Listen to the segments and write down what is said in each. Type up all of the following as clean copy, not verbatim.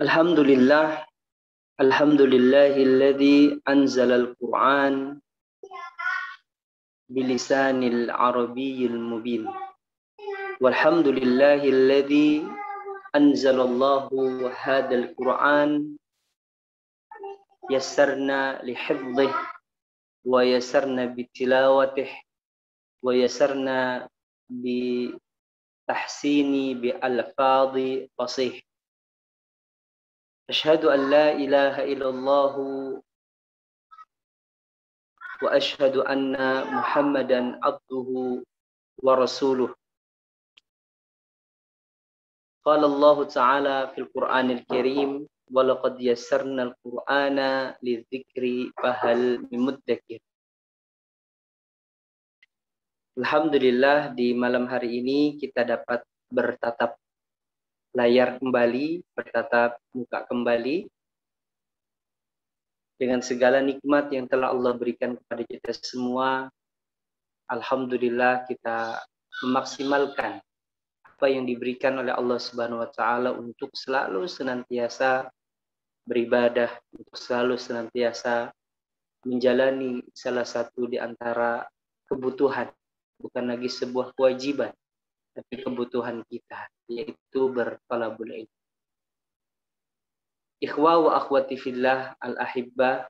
Alhamdulillah, alhamdulillahilladzi anzalal Qur'an bilisanil arabiyyil mubin. Walhamdulillahilladzi anzalallahu hadzal Qur'an yassarna lihifdhihi wa yassarna bitilawatihi wa yassarna bi tahsini bi alfadhi fasih. Asyhadu an la ilaha illallah wa asyhadu anna Muhammadan abduhu wa rasuluh. Qala Allah Ta'ala fil Qur'anil Karim wa laqad yassarnal Qur'ana lidzikri fahal min muddakir. Alhamdulillah, di malam hari ini kita dapat bertatap layar kembali, bertatap muka kembali dengan segala nikmat yang telah Allah berikan kepada kita semua. Alhamdulillah, kita memaksimalkan apa yang diberikan oleh Allah Subhanahu wa taala untuk selalu senantiasa beribadah, untuk selalu senantiasa menjalani salah satu di antara kebutuhan, bukan lagi sebuah kewajiban, tapi kebutuhan kita, yaitu bertalabul ilm. Ikhwa wa akhwati fillah al-ahibba,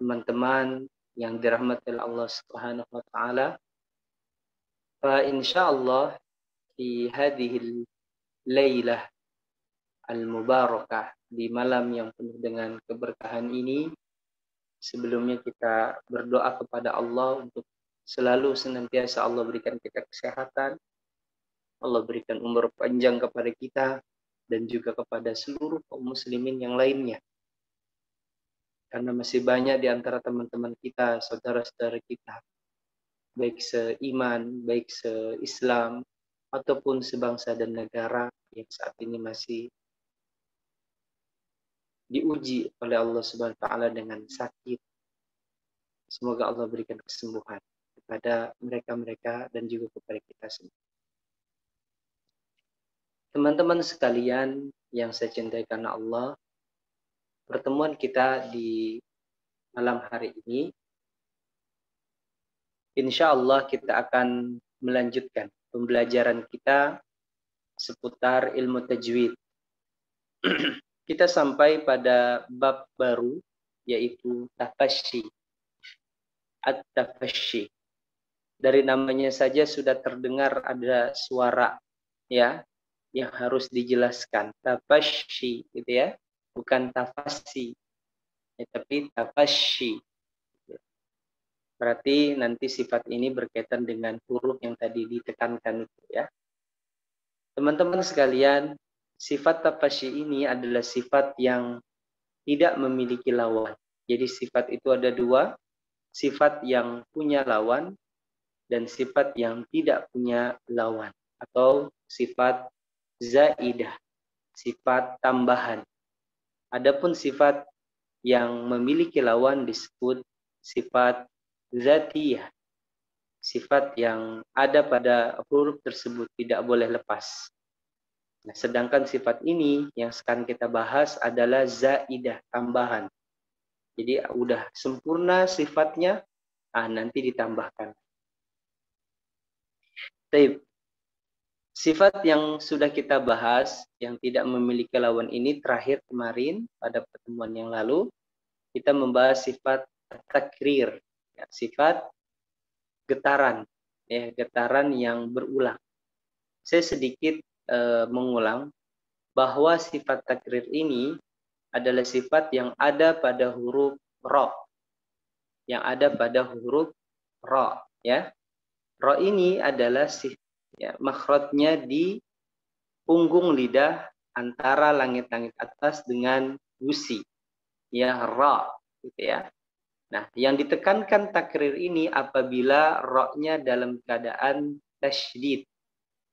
teman-teman yang dirahmati oleh Allah Subhanahu wa taala. Fa insyaallah fi hadhil lailah al-mubarakah, di malam yang penuh dengan keberkahan ini, sebelumnya kita berdoa kepada Allah untuk selalu senantiasa Allah berikan kita kesehatan, Allah berikan umur panjang kepada kita dan juga kepada seluruh kaum muslimin yang lainnya. Karena masih banyak di antara teman-teman kita, saudara-saudara kita, baik seiman, baik se-Islam, ataupun sebangsa dan negara yang saat ini masih diuji oleh Allah Subhanahu wa taala dengan sakit. Semoga Allah berikan kesembuhan kepada mereka-mereka dan juga kepada kita semua. Teman-teman sekalian yang saya cintai karena Allah, pertemuan kita di malam hari ini, insya Allah kita akan melanjutkan pembelajaran kita seputar ilmu tajwid. Kita sampai pada bab baru, yaitu tafasyi. At-tafasyi. Dari namanya saja sudah terdengar ada suara, ya, yang harus dijelaskan. Tafasyi, gitu ya, bukan tafasyi, ya, tapi tafasyi. Berarti nanti sifat ini berkaitan dengan huruf yang tadi ditekankan itu, ya. Teman-teman sekalian, sifat tafasyi ini adalah sifat yang tidak memiliki lawan. Jadi sifat itu ada dua, sifat yang punya lawan dan sifat yang tidak punya lawan, atau sifat zaidah, sifat tambahan. Adapun sifat yang memiliki lawan disebut sifat zatiyah, sifat yang ada pada huruf tersebut tidak boleh lepas. Nah, sedangkan sifat ini yang sekarang kita bahas adalah zaidah, tambahan. Jadi udah sempurna sifatnya, nanti ditambahkan. Baik. Sifat yang sudah kita bahas, yang tidak memiliki lawan ini terakhir kemarin pada pertemuan yang lalu, kita membahas sifat takrir, ya, sifat getaran, ya, getaran yang berulang. Saya sedikit mengulang bahwa sifat takrir ini adalah sifat yang ada pada huruf ro, yang ada pada huruf ro, ya. Ro ini adalah ya, makhrajnya di punggung lidah antara langit-langit atas dengan gusi, ya, ra, gitu ya. Nah, yang ditekankan takrir ini apabila ro-nya dalam keadaan tasydid,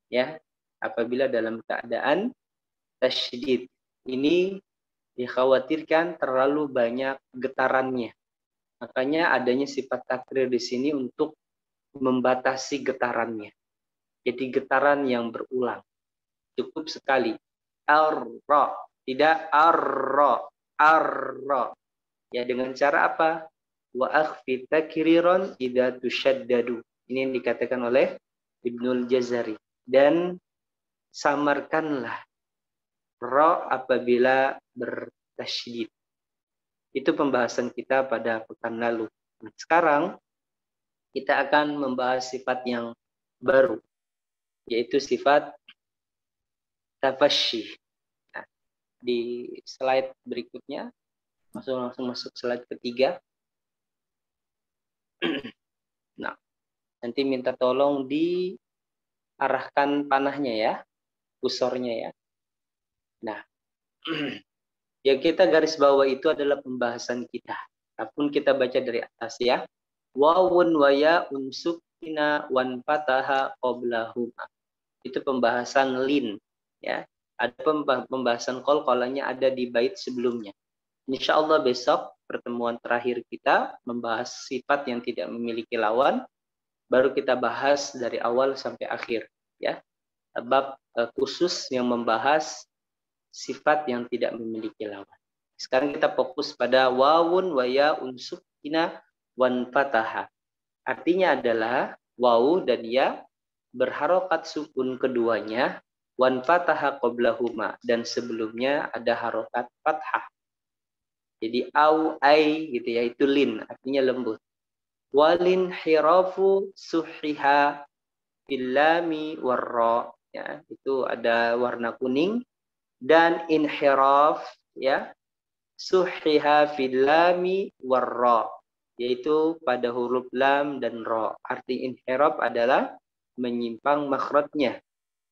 ya, apabila dalam keadaan tasydid. Ini dikhawatirkan terlalu banyak getarannya. Makanya adanya sifat takrir di sini untuk membatasi getarannya. Jadi getaran yang berulang. Cukup sekali. Al-ra. Tidak arro, arro. Ya, dengan cara apa? Wa akhfi takriran idza tushaddadu. Ini yang dikatakan oleh Ibnul Jazari. Dan samarkanlah ro apabila bertasydid. Itu pembahasan kita pada pekan lalu. Nah, sekarang kita akan membahas sifat yang baru, yaitu sifat tafasyi. Nah, di slide berikutnya, langsung masuk slide ketiga. Nah, nanti minta tolong diarahkan panahnya ya, kursornya ya. Nah, yang kita garis bawah itu adalah pembahasan kita. Apapun kita baca dari atas ya. Wawun waya unsukina wan fataha qoblahuma. Itu pembahasan lin ya. Ada pembahasan qalqalanya ada di bait sebelumnya. Insya Allah besok pertemuan terakhir kita membahas sifat yang tidak memiliki lawan. Baru kita bahas dari awal sampai akhir ya. Bab khusus yang membahas sifat yang tidak memiliki lawan. Sekarang kita fokus pada wawun waya unsukina wan fataha. Artinya adalah wawu dan ya berharokat sukun keduanya, wan fataha qoblahuma, dan sebelumnya ada harokat fathah. Jadi au ai gitu ya, itu lin artinya lembut. Walin hirafu suhiha fillami warra, ya, itu ada warna kuning. Dan inhiraf ya suhiha fillami warra, yaitu pada huruf lam dan ra. Arti inhiraf adalah menyimpang makhrajnya.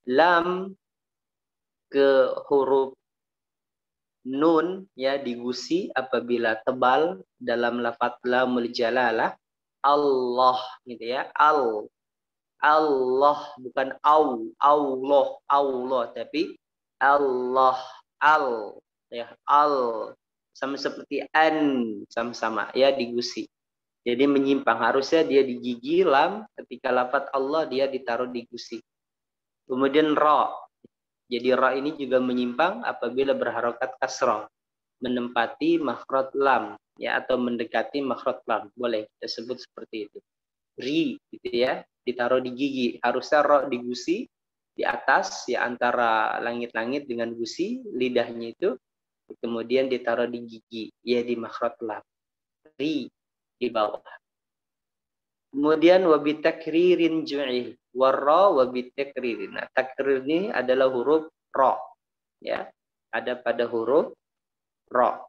Lam ke huruf nun ya digusi apabila tebal dalam lafaz lamul jalalah Allah gitu ya. Allah bukan Allah tapi Allah ya sama seperti an sama-sama ya digusi. Jadi menyimpang, harusnya dia di gigi lam, ketika lafaz Allah dia ditaruh di gusi. Kemudian ra. Jadi ra ini juga menyimpang apabila berharokat kasrah, menempati makhraj lam ya atau mendekati makhraj lam. Boleh kita sebut seperti itu. Ri gitu ya, ditaruh di gigi. Harusnya ra di gusi di atas ya antara langit-langit dengan gusi lidahnya itu, kemudian ditaruh di gigi ya di makhraj lam. Ri di bawah. Kemudian wabitakririn ju'il warra wabitakririn. Nah, takrir ini adalah huruf ra ya, ada pada huruf ra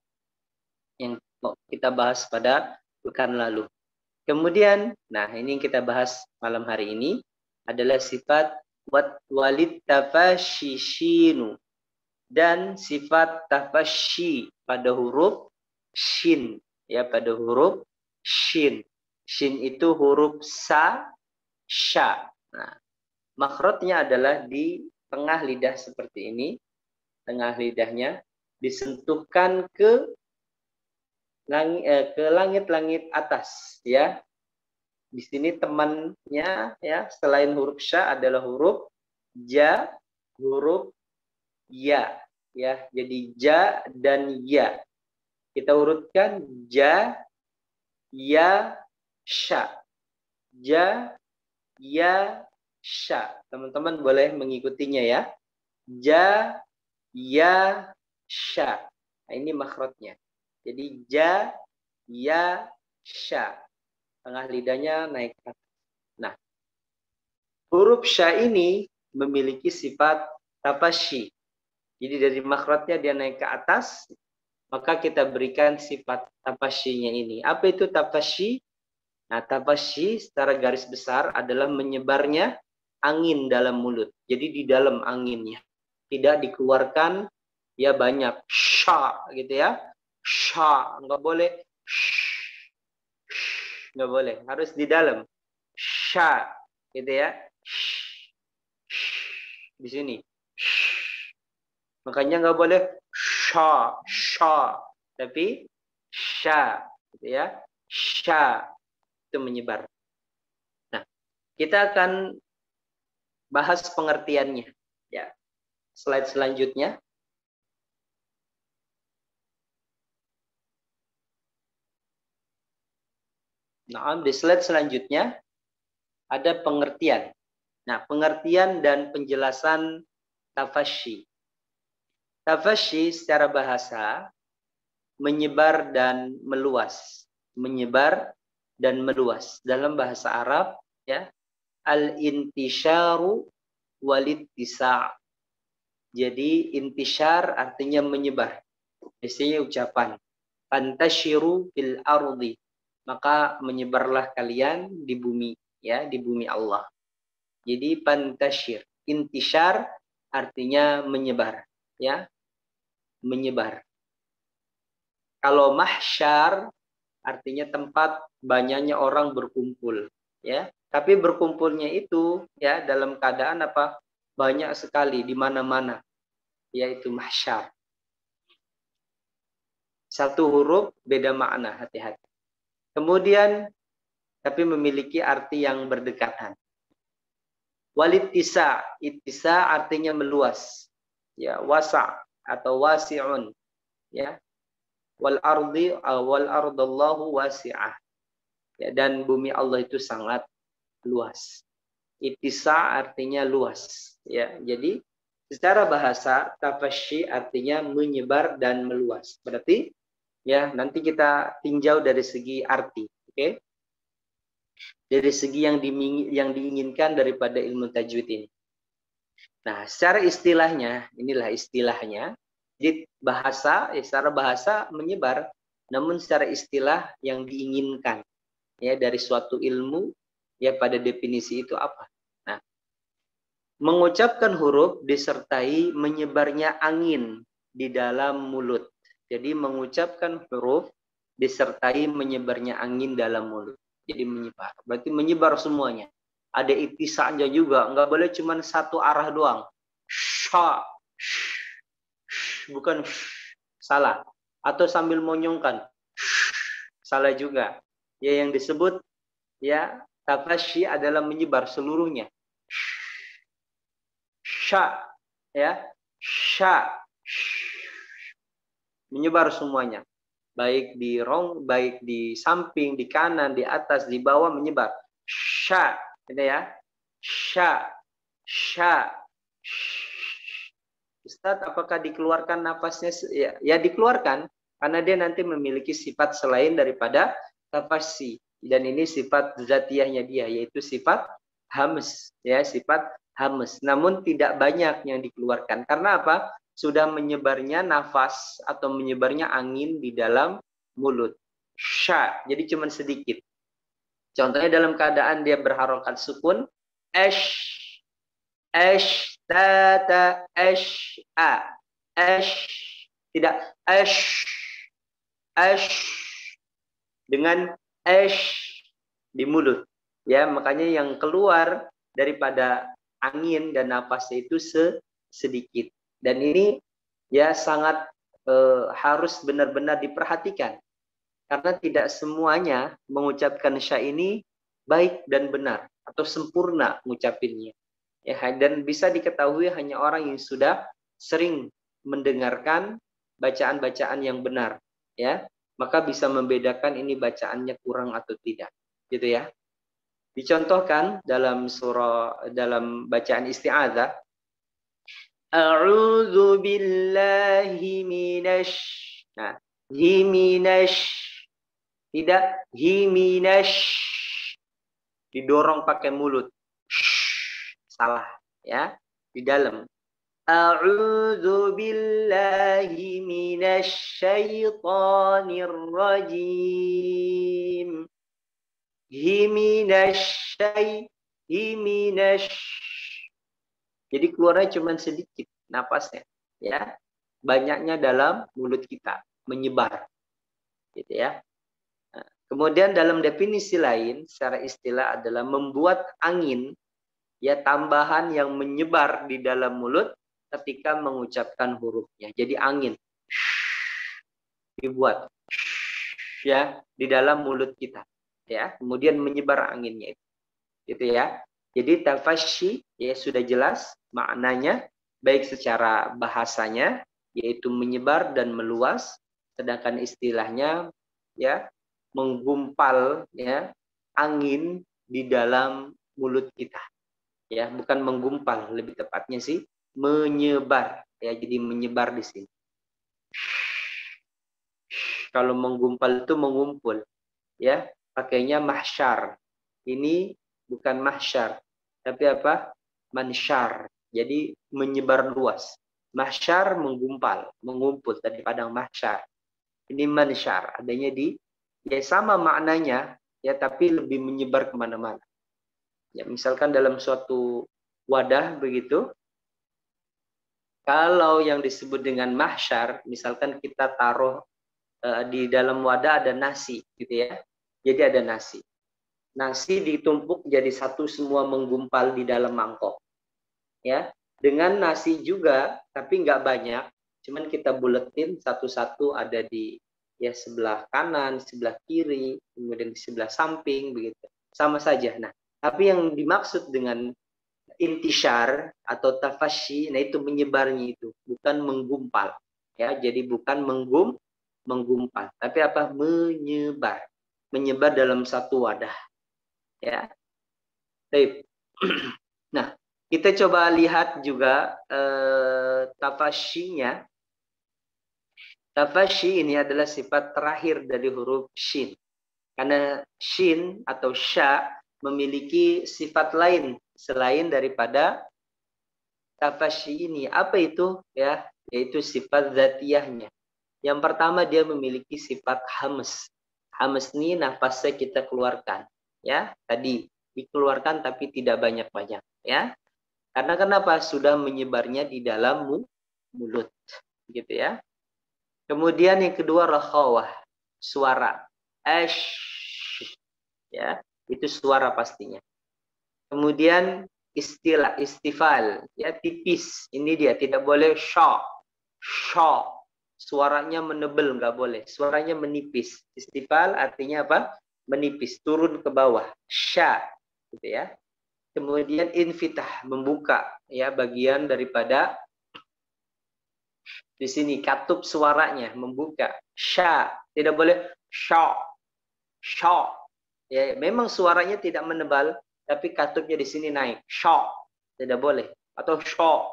yang kita bahas pada pekan lalu. Kemudian, nah ini yang kita bahas malam hari ini adalah sifat walid tafashishinu, dan sifat tafasyi pada huruf shin ya, pada huruf shin. Shin itu huruf sa, sya. Nah, makhrajnya adalah di tengah lidah seperti ini. Tengah lidahnya disentuhkan ke langit-langit atas ya. Di sini temannya ya selain huruf sya adalah huruf ja, huruf ya ya. Jadi ja dan ya. Kita urutkan ja, ya, sya. Ja, ya, sya. Teman-teman boleh mengikutinya ya. Ja, ya, sya. Nah, ini makhrajnya. Jadi ja, ya, sya. Tengah lidahnya naik ke atas. Nah, huruf sya ini memiliki sifat tafasyi. Jadi dari makhrajnya dia naik ke atas, maka kita berikan sifat tafasyinya ini. Apa itu tafasyi? Nah, tafasyi secara garis besar adalah menyebarnya angin dalam mulut. Jadi di dalam anginnya. Tidak dikeluarkan ya banyak. Sya gitu ya. Sya. Nggak boleh. Nggak boleh. Harus di dalam. Sya. Gitu ya. Di sini. Makanya nggak boleh sya. Sya. Tapi sya. Gitu ya. Sya. Itu menyebar. Nah, kita akan bahas pengertiannya ya. Slide selanjutnya. Nah, di slide selanjutnya ada pengertian. Nah, pengertian dan penjelasan tafasyi. Tafasyi secara bahasa menyebar dan meluas. Menyebar dan meluas. Dalam bahasa Arab, ya, al-intisyaru walittisa'. Jadi intisyar artinya menyebar. Biasanya ucapan fantashiru fil ardi, maka menyebarlah kalian di bumi, ya, di bumi Allah. Jadi pantashir, intisyar artinya menyebar, ya, menyebar. Kalau mahsyar artinya tempat banyaknya orang berkumpul, ya. Tapi berkumpulnya itu, ya, dalam keadaan apa? Banyak sekali di mana-mana, yaitu mahsyar. Satu huruf beda makna, hati-hati. Kemudian tapi memiliki arti yang berdekatan. Walittisa, ittisa artinya meluas, ya, wasa atau wasi'un, ya. Wal ardallahu wasi'ah, ya, dan bumi Allah itu sangat luas. Ittisa artinya luas, ya. Jadi secara bahasa tafasyi artinya menyebar dan meluas. Berarti, ya, nanti kita tinjau dari segi arti, oke? Dari segi yang diinginkan daripada ilmu tajwid ini. Nah, secara istilahnya, inilah istilahnya. Jadi bahasa, ya, secara bahasa menyebar, namun secara istilah yang diinginkan, ya, dari suatu ilmu, ya, pada definisi itu apa? Nah, mengucapkan huruf disertai menyebarnya angin di dalam mulut. Jadi mengucapkan huruf disertai menyebarnya angin dalam mulut. Jadi menyebar. Berarti menyebar semuanya. Ada ittisa'nya juga. Nggak boleh cuma satu arah doang. Sya. Bukan salah. Atau sambil monyongkan. Salah juga. Ya, yang disebut, ya, tafasyi adalah menyebar seluruhnya. Sya. Ya. Sya. Menyebar semuanya. Baik di samping, di kanan, di atas, di bawah, menyebar. Sya, gitu ya. Sya, sya. Ustaz, apakah dikeluarkan nafasnya? Ya, dikeluarkan, karena dia nanti memiliki sifat selain daripada tafasyi. Dan ini sifat zatiyahnya dia, yaitu sifat hams, ya, sifat hams. Namun tidak banyak yang dikeluarkan. Karena apa? Sudah menyebarnya nafas atau menyebarnya angin di dalam mulut. Sya, jadi cuma sedikit. Contohnya dalam keadaan dia berharokat sukun, esh, tata, esh, a, esh, tidak esh, dengan esh di mulut. Ya, makanya yang keluar daripada angin dan nafasnya itu sedikit. Dan ini, ya, sangat harus benar-benar diperhatikan. Karena tidak semuanya mengucapkan sya ini baik dan benar atau sempurna mengucapinnya. Ya, dan bisa diketahui hanya orang yang sudah sering mendengarkan bacaan-bacaan yang benar, ya. Maka bisa membedakan ini bacaannya kurang atau tidak. Gitu, ya. Dicontohkan dalam bacaan isti'adzah, A'udzu billahi minasy. Nah, himinash. Tidak himinash. Didorong pakai mulut. Salah, ya. Di dalam. A'udzu billahi minasy syaithanir rajim. Himinash. Jadi keluarnya cuma sedikit napasnya, ya. Banyaknya dalam mulut kita, menyebar. Gitu, ya. Nah, kemudian dalam definisi lain secara istilah adalah membuat angin, ya, tambahan yang menyebar di dalam mulut ketika mengucapkan hurufnya. Jadi angin dibuat, ya, di dalam mulut kita, ya. Kemudian menyebar anginnya itu. Gitu, ya. Jadi tafasyi, ya, sudah jelas maknanya, baik secara bahasanya, yaitu menyebar dan meluas, sedangkan istilahnya, ya, menggumpal, ya, angin di dalam mulut kita. Ya, bukan menggumpal, lebih tepatnya sih menyebar. Ya, jadi menyebar di sini. Kalau menggumpal itu mengumpul. Ya, pakainya mahsyar. Ini bukan mahsyar, tapi apa? Mansyar. Jadi menyebar luas. Mahsyar menggumpal, mengumpul tadi padang mahsyar. Ini mansyar, adanya di ya sama maknanya ya, tapi lebih menyebar kemana-mana. Ya, misalkan dalam suatu wadah begitu, kalau yang disebut dengan mahsyar, misalkan kita taruh di dalam wadah ada nasi, gitu ya. Jadi ada nasi. Nasi ditumpuk jadi satu semua menggumpal di dalam mangkok. Ya, dengan nasi juga, tapi nggak banyak. Cuman kita buletin satu-satu ada di ya sebelah kanan, sebelah kiri, kemudian di sebelah samping begitu. Sama saja. Nah, tapi yang dimaksud dengan intishar atau tafashi, nah itu menyebarnya itu, bukan menggumpal. Ya, jadi bukan menggumpal, tapi apa? Menyebar. Menyebar dalam satu wadah. Ya. Baik. Nah, kita coba lihat juga tafashinya. Tafashi ini adalah sifat terakhir dari huruf shin. Karena shin atau sya memiliki sifat lain selain daripada tafashi ini. Apa itu? Ya, yaitu sifat zatiyahnya. Yang pertama dia memiliki sifat hams. Hams ini nafasnya kita keluarkan. Ya, tadi dikeluarkan tapi tidak banyak-banyak. Ya, karena kenapa? Sudah menyebarnya di dalam mulut. Gitu ya. Kemudian yang kedua rakhawah, suara. Ya, itu suara pastinya. Kemudian istifal, ya tipis. Ini dia, tidak boleh sya. Suaranya menebel, nggak boleh. Suaranya menipis. Istifal artinya apa? Menipis, turun ke bawah. Sya, gitu ya. Kemudian infitah, membuka, ya bagian daripada di sini katup suaranya membuka. Sya, tidak boleh sya. Ya, memang suaranya tidak menebal, tapi katupnya di sini naik. Sya, tidak boleh. Atau sya,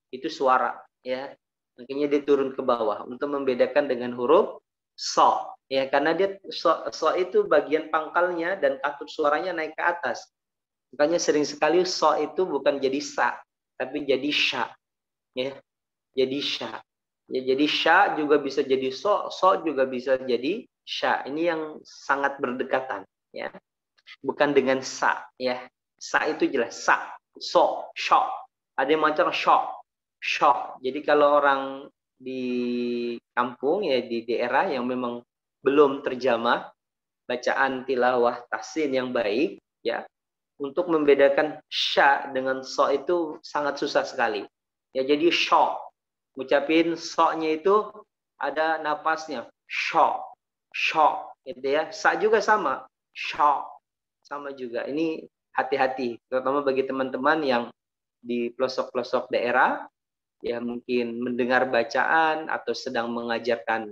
itu suara. Ya, makanya dia turun ke bawah untuk membedakan dengan huruf so. Ya, karena dia so itu bagian pangkalnya dan katup suaranya naik ke atas. Makanya sering sekali so itu bukan jadi sa, tapi jadi sya. Ya, jadi sya. Ya, jadi sya juga bisa jadi so juga bisa jadi sya. Ini yang sangat berdekatan, ya. Bukan dengan sa, ya. Sa itu jelas sa, so, sya. Ada yang macam sya. Jadi kalau orang di kampung ya di daerah yang memang belum terjamah bacaan tilawah tahsin yang baik, ya. Untuk membedakan sya dengan so itu sangat susah sekali. Ya, jadi sya. Ngucapin so-nya itu ada napasnya. Sya. Gitu ya. Sa juga sama. Sya. Sama juga. Ini hati-hati. Terutama bagi teman-teman yang di pelosok-pelosok daerah. Ya mungkin mendengar bacaan atau sedang mengajarkan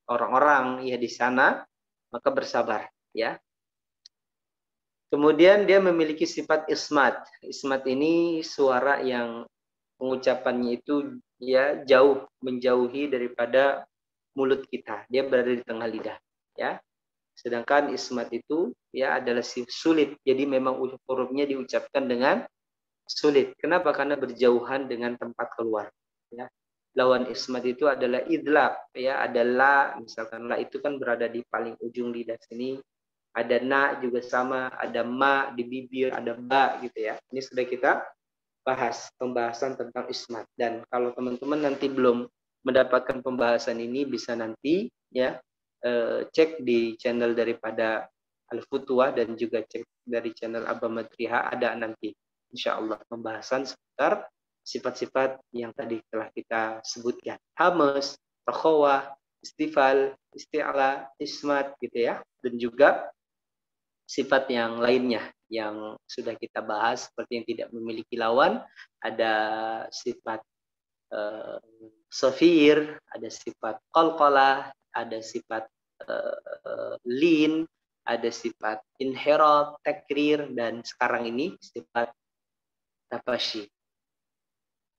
orang-orang ya di sana. Maka bersabar. Ya. Kemudian dia memiliki sifat ismat. Ismat ini suara yang pengucapannya itu ya jauh menjauhi daripada mulut kita. Dia berada di tengah lidah, ya. Sedangkan ismat itu ya adalah sulit. Jadi memang hurufnya diucapkan dengan sulit. Kenapa? Karena berjauhan dengan tempat keluar, ya. Lawan ismat itu adalah idlaq, ya, adalah misalkan la itu kan berada di paling ujung lidah sini. Ada na juga sama, ada ma di bibir, ada ba gitu ya. Ini sudah kita bahas pembahasan tentang ismat, dan kalau teman-teman nanti belum mendapatkan pembahasan ini bisa nanti ya cek di channel daripada Al-Futuwah dan juga cek dari channel Abba Madriha, ada nanti insya Allah pembahasan seputar sifat-sifat yang tadi telah kita sebutkan, hamas, takhawah, istifal, isti'ala, ismat gitu ya, dan juga sifat yang lainnya yang sudah kita bahas seperti yang tidak memiliki lawan, ada sifat sofir, ada sifat qalqalah, ada sifat lin, ada sifat inhirab, takrir, dan sekarang ini sifat tafashi.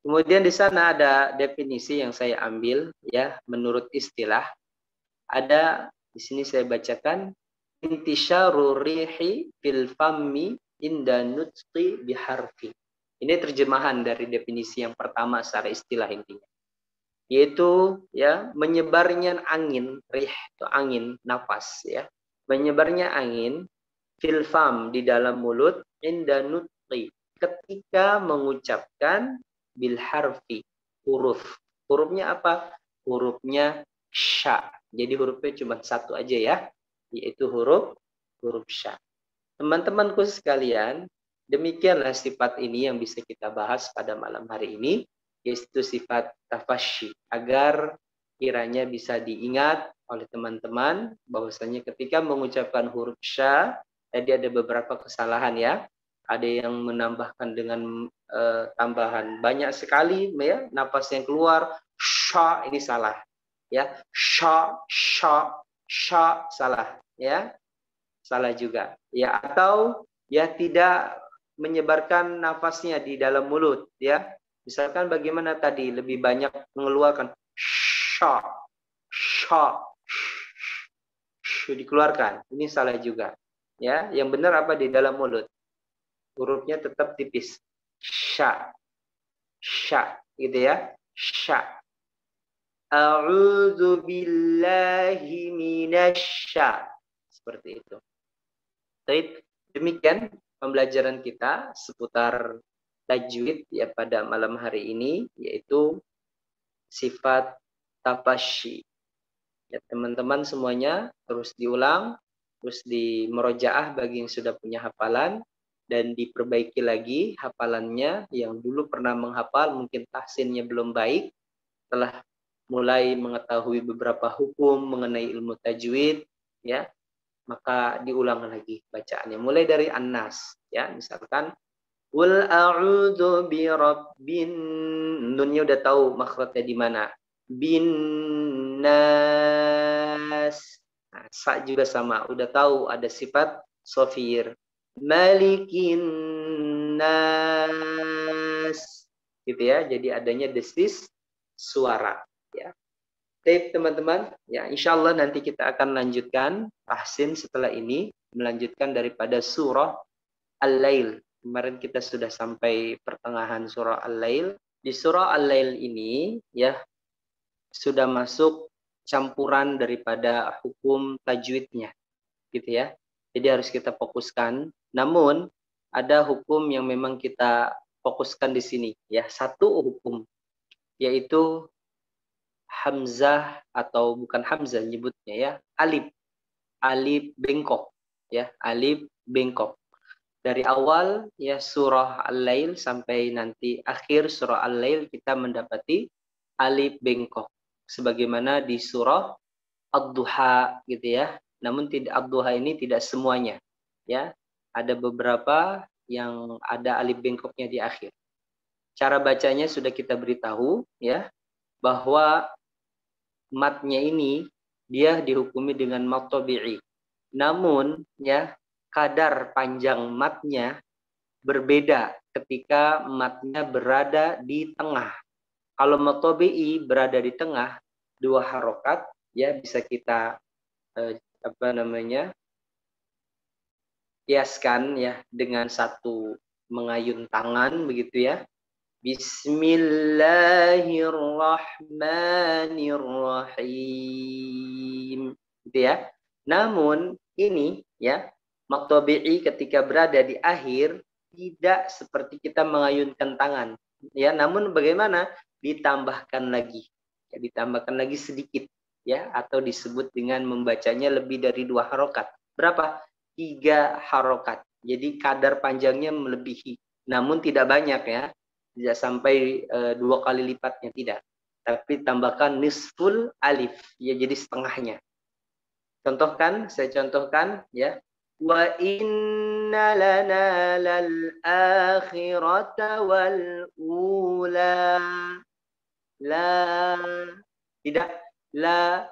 Kemudian di sana ada definisi yang saya ambil ya menurut istilah. Ada di sini saya bacakan intisyaru rihi fil fammi inda nutqi biharfi. Ini terjemahan dari definisi yang pertama secara istilah intinya. Yaitu ya menyebarnya angin, rih itu angin, nafas ya. Menyebarnya angin fil fam di dalam mulut inda nutqi ketika mengucapkan bil harfi huruf. Hurufnya apa? Hurufnya sya. Jadi hurufnya cuma satu aja ya, yaitu huruf sya. Teman-temanku sekalian, demikianlah sifat ini yang bisa kita bahas pada malam hari ini, yaitu sifat tafashi, agar kiranya bisa diingat oleh teman-teman bahwasanya ketika mengucapkan huruf sya, tadi ada beberapa kesalahan ya. Ada yang menambahkan dengan tambahan banyak sekali ya, napas yang keluar sya, ini salah ya. Sya salah ya. Salah juga ya, atau ya tidak menyebarkan nafasnya di dalam mulut ya. Misalkan bagaimana tadi lebih banyak mengeluarkan sya dikeluarkan, ini salah juga ya. Yang benar apa? Di dalam mulut hurufnya tetap tipis, sya gitu ya, sya. A'udzu billahi minasya, seperti itu. Baik, demikian pembelajaran kita seputar tajwid ya pada malam hari ini, yaitu sifat tafashi. Ya, teman-teman semuanya terus diulang, terus dimurojaah bagi yang sudah punya hafalan, dan diperbaiki lagi hafalannya. Yang dulu pernah menghafal mungkin tahsinnya belum baik, telah mulai mengetahui beberapa hukum mengenai ilmu tajwid ya, maka diulang lagi bacaannya mulai dari An-Nas ya. Misalkan Qul a'udzu birabbin, nunnya udah tahu makhrajnya di mana, bin nas. Nah, sa juga sama, udah tahu ada sifat sofir, malikin nas gitu ya. Jadi adanya desis suara ya. Baik teman-teman, ya insya Allah nanti kita akan lanjutkan tahsin setelah ini, melanjutkan daripada surah Al-Lail. Kemarin kita sudah sampai pertengahan surah Al-Lail. Di surah Al-Lail ini ya sudah masuk campuran daripada hukum tajwidnya, gitu ya. Jadi harus kita fokuskan. Namun ada hukum yang memang kita fokuskan di sini ya. Satu hukum yaitu hamzah, atau bukan hamzah nyebutnya ya, alif bengkok ya, alif bengkok. Dari awal ya surah Al-Lail sampai nanti akhir surah Al-Lail kita mendapati alif bengkok sebagaimana di surah Ad-Duha gitu ya. Namun tidak, Ad-Duha ini tidak semuanya ya. Ada beberapa yang ada alif bengkoknya di akhir. Cara bacanya sudah kita beritahu ya, bahwa matnya ini dia dihukumi dengan mat tabi'i. Namun ya kadar panjang matnya berbeda ketika matnya berada di tengah. Kalau mat tabi'i berada di tengah, dua harokat ya bisa kita kiaskan ya dengan satu mengayun tangan begitu ya. Bismillahirrahmanirrahim gitu ya. Namun ini ya mat tabi'i ketika berada di akhir tidak seperti kita mengayunkan tangan ya, namun bagaimana ditambahkan lagi ya, ditambahkan lagi sedikit ya, atau disebut dengan membacanya lebih dari 2 harokat. Berapa? 3 harokat. Jadi kadar panjangnya melebihi, namun tidak banyak ya. Tidak sampai 2 kali lipatnya, tidak. Tapi tambahkan nisful alif, ya jadi setengahnya. Contohkan, saya contohkan ya. Wa inna lana lal akhirata wal ula. La, tidak, la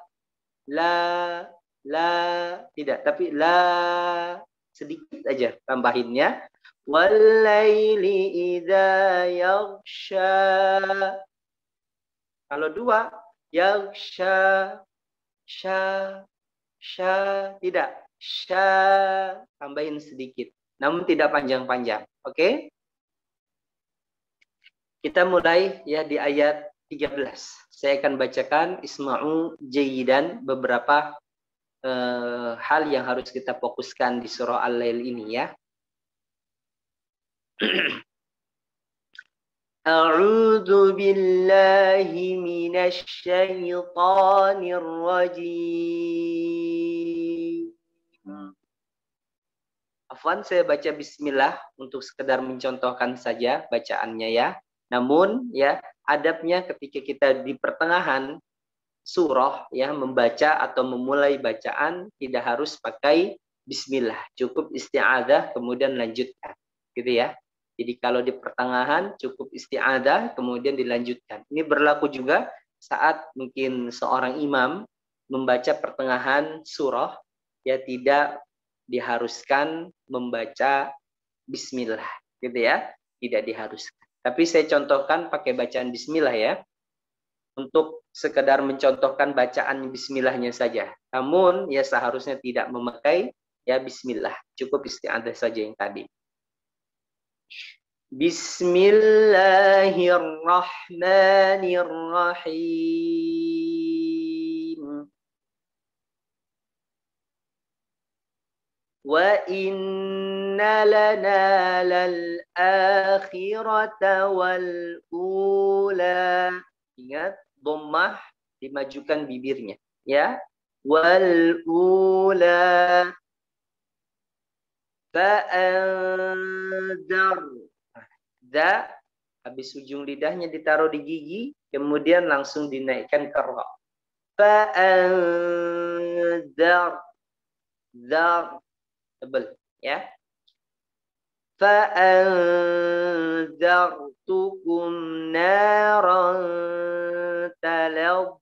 La, tidak, tapi la sedikit aja tambahinnya. Walaili idza yaghsha. Kalau dua, yaghsha, sya, sya, tidak. Sya, tambahin sedikit. Namun tidak panjang-panjang. Oke? Kita mulai ya di ayat 13. Saya akan bacakan isma'u jayidan beberapa hal yang harus kita fokuskan di surah Al-Lail ini ya. A'udzu billahi minasy syaithanir rajim. Afwan, saya baca bismillah untuk sekedar mencontohkan saja bacaannya ya. Namun ya, adabnya ketika kita di pertengahan surah ya membaca atau memulai bacaan tidak harus pakai bismillah, cukup isti'adzah kemudian lanjutkan. Gitu ya. Jadi kalau di pertengahan cukup isti'adzah kemudian dilanjutkan. Ini berlaku juga saat mungkin seorang imam membaca pertengahan surah ya tidak diharuskan membaca bismillah, gitu ya, tidak diharuskan. Tapi saya contohkan pakai bacaan bismillah ya, untuk sekedar mencontohkan bacaan bismillahnya saja. Namun ya seharusnya tidak memakai ya bismillah, cukup isti'adzah saja yang tadi. Bismillahirrahmanirrahim. Wa inna lana lal akhirata wal ula. Ingat, dhammah dimajukan bibirnya, ya. Wal ula fa'andar. Da, habis ujung lidahnya ditaruh di gigi, kemudian langsung dinaikkan ke ra. Fa'andar. Dar. Tebal ya. Fa'anzartukum naran talazza.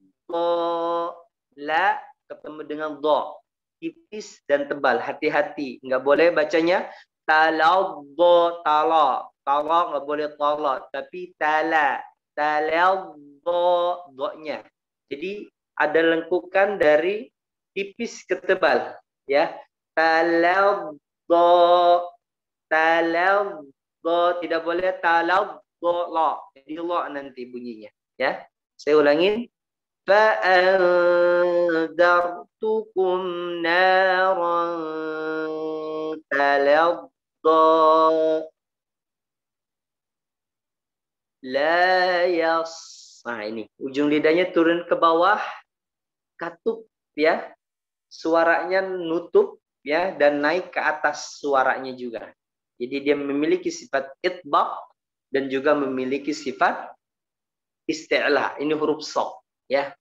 La ketemu dengan dha, tipis dan tebal, hati-hati, nggak boleh bacanya talazza, tala nggak boleh tala, tapi talazza, dha-nya. Jadi ada lengkukan dari tipis ke tebal ya. Talazza, tidak boleh talazza, jadi lo nanti bunyinya ya. Saya ulangin. Fa'anzartukum naran talazza la yas. Nah ini ujung lidahnya turun ke bawah, katup ya, suaranya nutup ya, dan naik ke atas suaranya juga. Jadi dia memiliki sifat itbaq dan juga memiliki sifat isti'la. Ini huruf sha ya.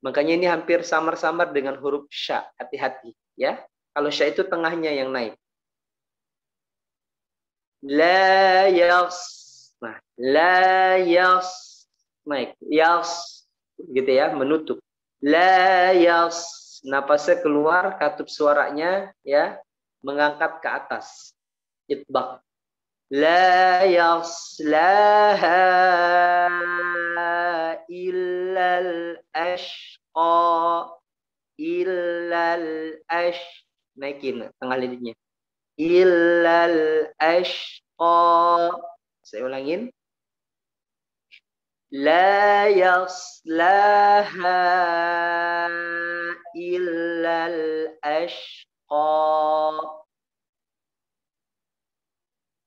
Makanya ini hampir samar-samar dengan huruf sya. Hati-hati ya. Kalau sya itu tengahnya yang naik. La yas. Nah, la yas naik. Yas gitu ya, menutup. La yas. Napasnya keluar, katup suaranya ya, mengangkat ke atas. Itbaq. La yaslaha illal ashqa. Illal ash. Naikin tengah lidahnya. Illal ashqa. Saya ulangin. La yaslaha illal ashqa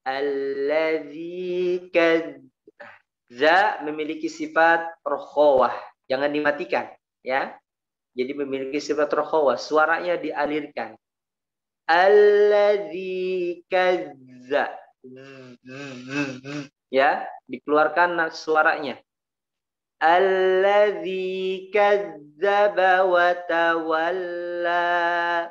alladzi kadza, memiliki sifat rokhawah, jangan dimatikan ya. Jadi memiliki sifat rokhawah, suaranya dialirkan. Alladzi kadza ya, dikeluarkan suaranya. Alladzi kadzdzaba wa tawalla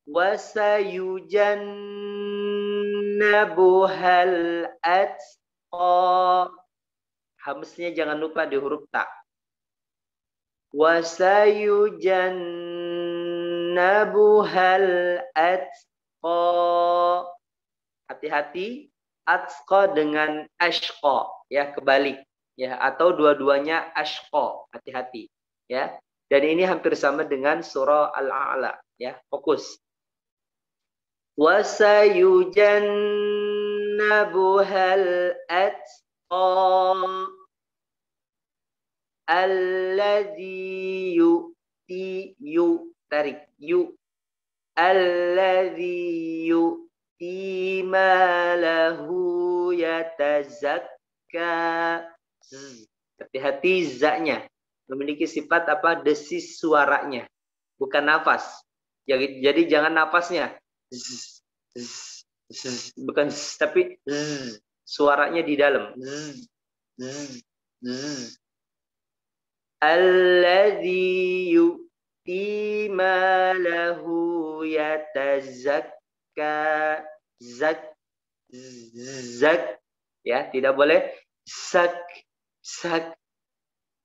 wa sayujannabuhal atqa. Hamznya jangan lupa di huruf ta. Wasayujannabuhal atqa. Hati-hati, atqa dengan ashqa, ya, kebalik, ya, atau dua-duanya ashqa, hati-hati, ya. Dan ini hampir sama dengan surah Al-A'la, ya, fokus. Wasayujannabuhal atqa alladzi yu'ti, tarik, alladzi yu'ti malahu yatazakka. Hati-hati zaknya memiliki sifat apa? Desis suaranya, bukan nafas. Jadi jangan nafasnya bukan, tapi suaranya di dalam. Alladzi yu'ti malahu yatazakka. Zak, ya, tidak boleh sak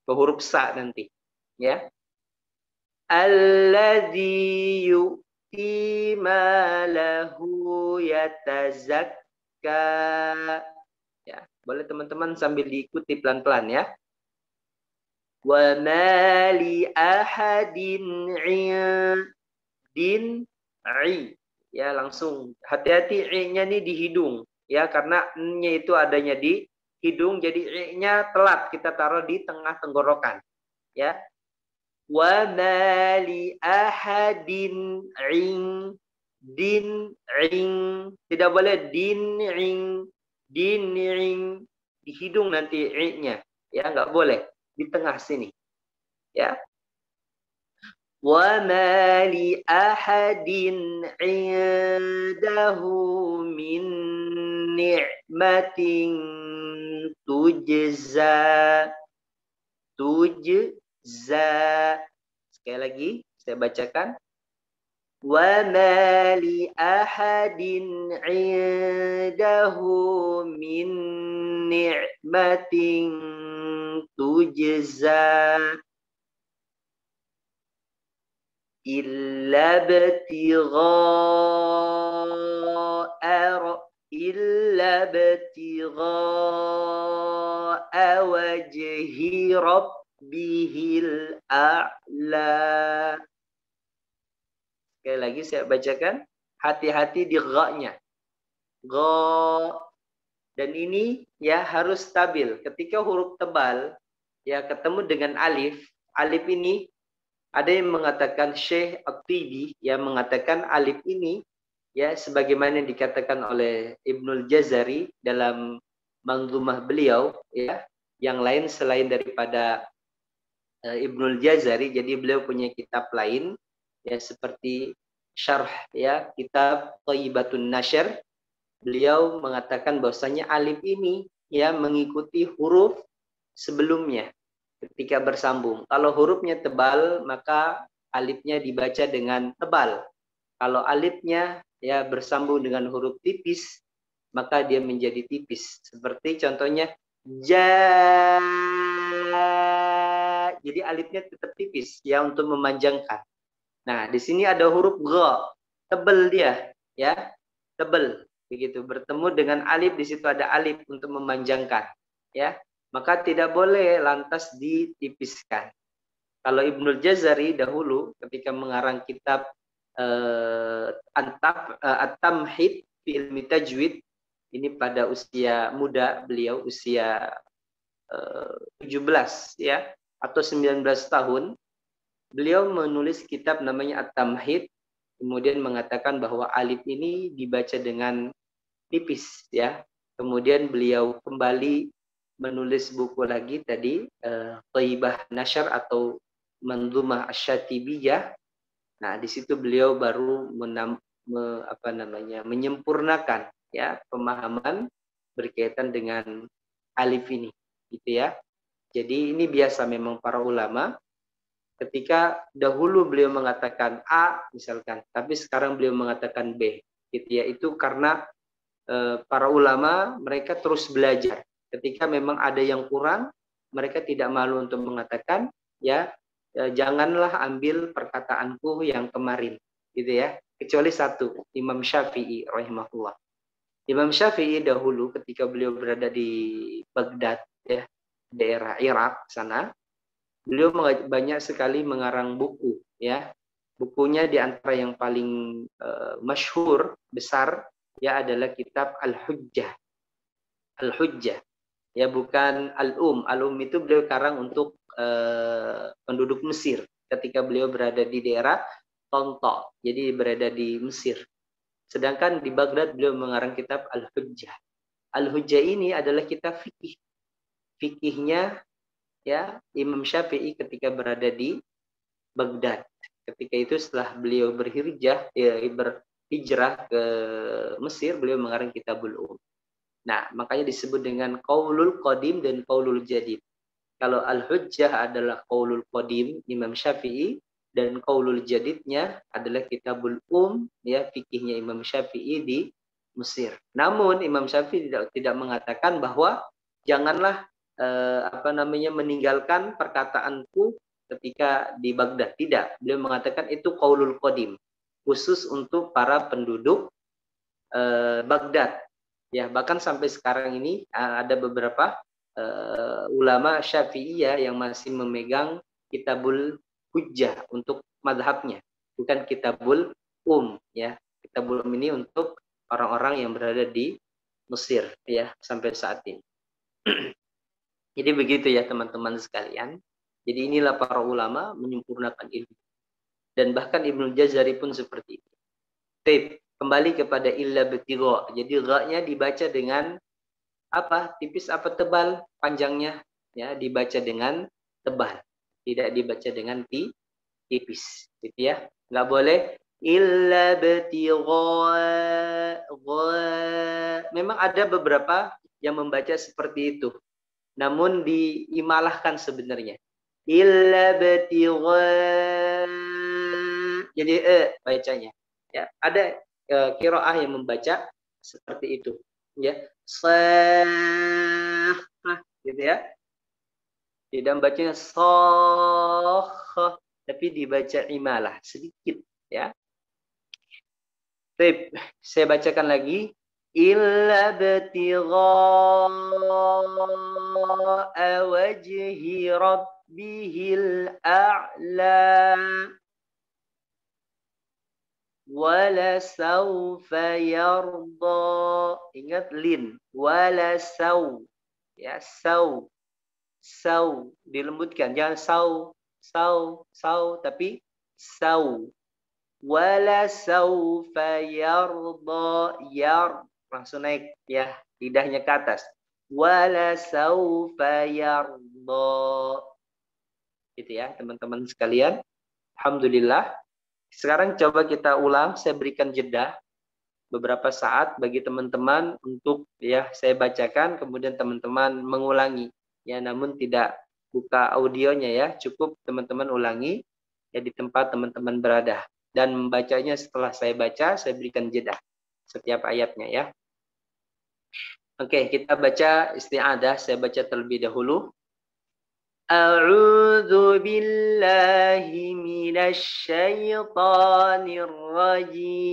ke huruf sa nanti, ya. Alladzi yu'ti malahu yatazakka. Ya, boleh teman-teman sambil diikuti pelan-pelan, ya. Wa ma li ahadin 'indin, ya, langsung hati-hati i-nya nih di hidung, ya, karena n-nya itu adanya di hidung, jadi i-nya telat kita taruh di tengah tenggorokan, ya. Wa ma li ahadin 'indin, tidak boleh din di hidung nanti i-nya, ya, nggak boleh, di tengah sini, ya. Wa ma li ahadin 'indahu min ni'matin tujza. Sekali lagi saya bacakan. Wa ma li ahadin 'indahu min ni'matin tujza illa ibtigha'a wajhi rabbihil a'la. Sekali lagi saya bacakan, hati-hati di gha-nya. Gha. Dan ini, ya, harus stabil. Ketika huruf tebal, ya, ketemu dengan alif, alif ini ada yang mengatakan Syekh At-Tibi yang mengatakan alif ini, ya, sebagaimana yang dikatakan oleh Ibnul Jazari dalam manzumah beliau, ya, yang lain selain daripada Ibnul Jazari, jadi beliau punya kitab lain, ya, seperti syarh, ya, kitab Thayyibatun Nashr. Beliau mengatakan bahwasanya alif ini, ya, mengikuti huruf sebelumnya ketika bersambung. Kalau hurufnya tebal, maka alifnya dibaca dengan tebal. Kalau alifnya, ya, bersambung dengan huruf tipis, maka dia menjadi tipis. Seperti contohnya ja. Jadi alifnya tetap tipis, ya, untuk memanjangkan. Nah, di sini ada huruf gha, tebal dia, ya, tebal. Begitu, bertemu dengan alif, di situ ada alif untuk memanjangkan, ya, maka tidak boleh lantas ditipiskan. Kalau Ibnul Jazari dahulu ketika mengarang kitab At-Tamhid fi Ilmi Tajwid, ini pada usia muda beliau, usia 17, ya, atau 19 tahun, beliau menulis kitab namanya At-Tamhid. Kemudian mengatakan bahwa alif ini dibaca dengan tipis, ya. Kemudian beliau kembali menulis buku lagi tadi, Thayyibah Nashr atau Manzumah Asy-Syatibiyah. Nah, di situ beliau baru menyempurnakan, ya, pemahaman berkaitan dengan alif ini, gitu, ya. Jadi ini biasa memang para ulama. Ketika dahulu beliau mengatakan A misalkan, tapi sekarang beliau mengatakan B, gitu, ya. Itu karena para ulama mereka terus belajar. Ketika memang ada yang kurang, mereka tidak malu untuk mengatakan, ya, janganlah ambil perkataanku yang kemarin, gitu ya. Kecuali satu, Imam Syafi'i rahimahullah. Imam Syafi'i dahulu ketika beliau berada di Baghdad, ya, daerah Irak sana, beliau banyak sekali mengarang buku, ya. Bukunya di antara yang paling masyhur, besar, ya, adalah kitab Al-Hujjah. Al-Hujjah. Ya, bukan Al-Um. Al-Um itu beliau karang untuk penduduk Mesir ketika beliau berada di daerah Tonto, jadi berada di Mesir. Sedangkan di Baghdad beliau mengarang kitab Al-Hujjah. Al-Hujjah ini adalah kitab fikih. Fikihnya, ya, Imam Syafi'i ketika berada di Baghdad. Ketika itu setelah beliau berhijrah ke Mesir, beliau mengarang Kitabul Um. Nah, makanya disebut dengan Qaulul Qadim dan Qaulul Jadid. Kalau Al-Hujjah adalah Qaulul Qadim Imam Syafi'i, dan Qaulul Jadidnya adalah Kitabul ya, fikihnya Imam Syafi'i di Mesir. Namun Imam Syafi'i tidak mengatakan bahwa janganlah meninggalkan perkataanku ketika di Baghdad. Tidak, beliau mengatakan itu Qaulul Qadim, khusus untuk para penduduk Baghdad. Ya, bahkan sampai sekarang ini ada beberapa ulama Syafi'iyah yang masih memegang Kitabul Hujjah untuk madhabnya, bukan Kitabul ya. Kitabul ini untuk orang-orang yang berada di Mesir, ya, sampai saat ini. Jadi begitu ya teman-teman sekalian. Jadi inilah para ulama menyempurnakan ilmu. Dan bahkan Ibnu Jazari pun seperti itu. Kembali kepada illa betigha. Jadi ra-nya dibaca dengan apa? Tipis apa tebal? Panjangnya, ya, dibaca dengan tebal. Tidak dibaca dengan tipis, gitu ya. Nggak boleh illa betigha. Memang ada beberapa yang membaca seperti itu, namun diimalahkan sebenarnya. Illa betigha. Jadi bacanya. Ya, ada qiraah yang membaca seperti itu, ya. Sah, gitu ya. Tidak bacanya soh, tapi dibaca imalah sedikit, ya. Baik, saya bacakan lagi. Illa batigha wajhi rabbihil a'la wala saufa yarda. Ingat lin. Wala sau. Ya, sau. Sau. Dilembutkan. Jangan sau. Tapi sau. Wala saufa yarda. Langsung naik. Ya, lidahnya ke atas. Wala saufa yarda. Gitu ya, teman-teman sekalian. Alhamdulillah. Sekarang coba kita ulang, saya berikan jeda beberapa saat bagi teman-teman untuk, ya, saya bacakan, kemudian teman-teman mengulangi, ya, namun tidak buka audionya, ya, cukup teman-teman ulangi, ya, di tempat teman-teman berada, dan membacanya setelah saya baca, saya berikan jeda setiap ayatnya, ya. Oke, kita baca isti'adah, saya baca terlebih dahulu. أعوذ بالله من الشيطان الرجيم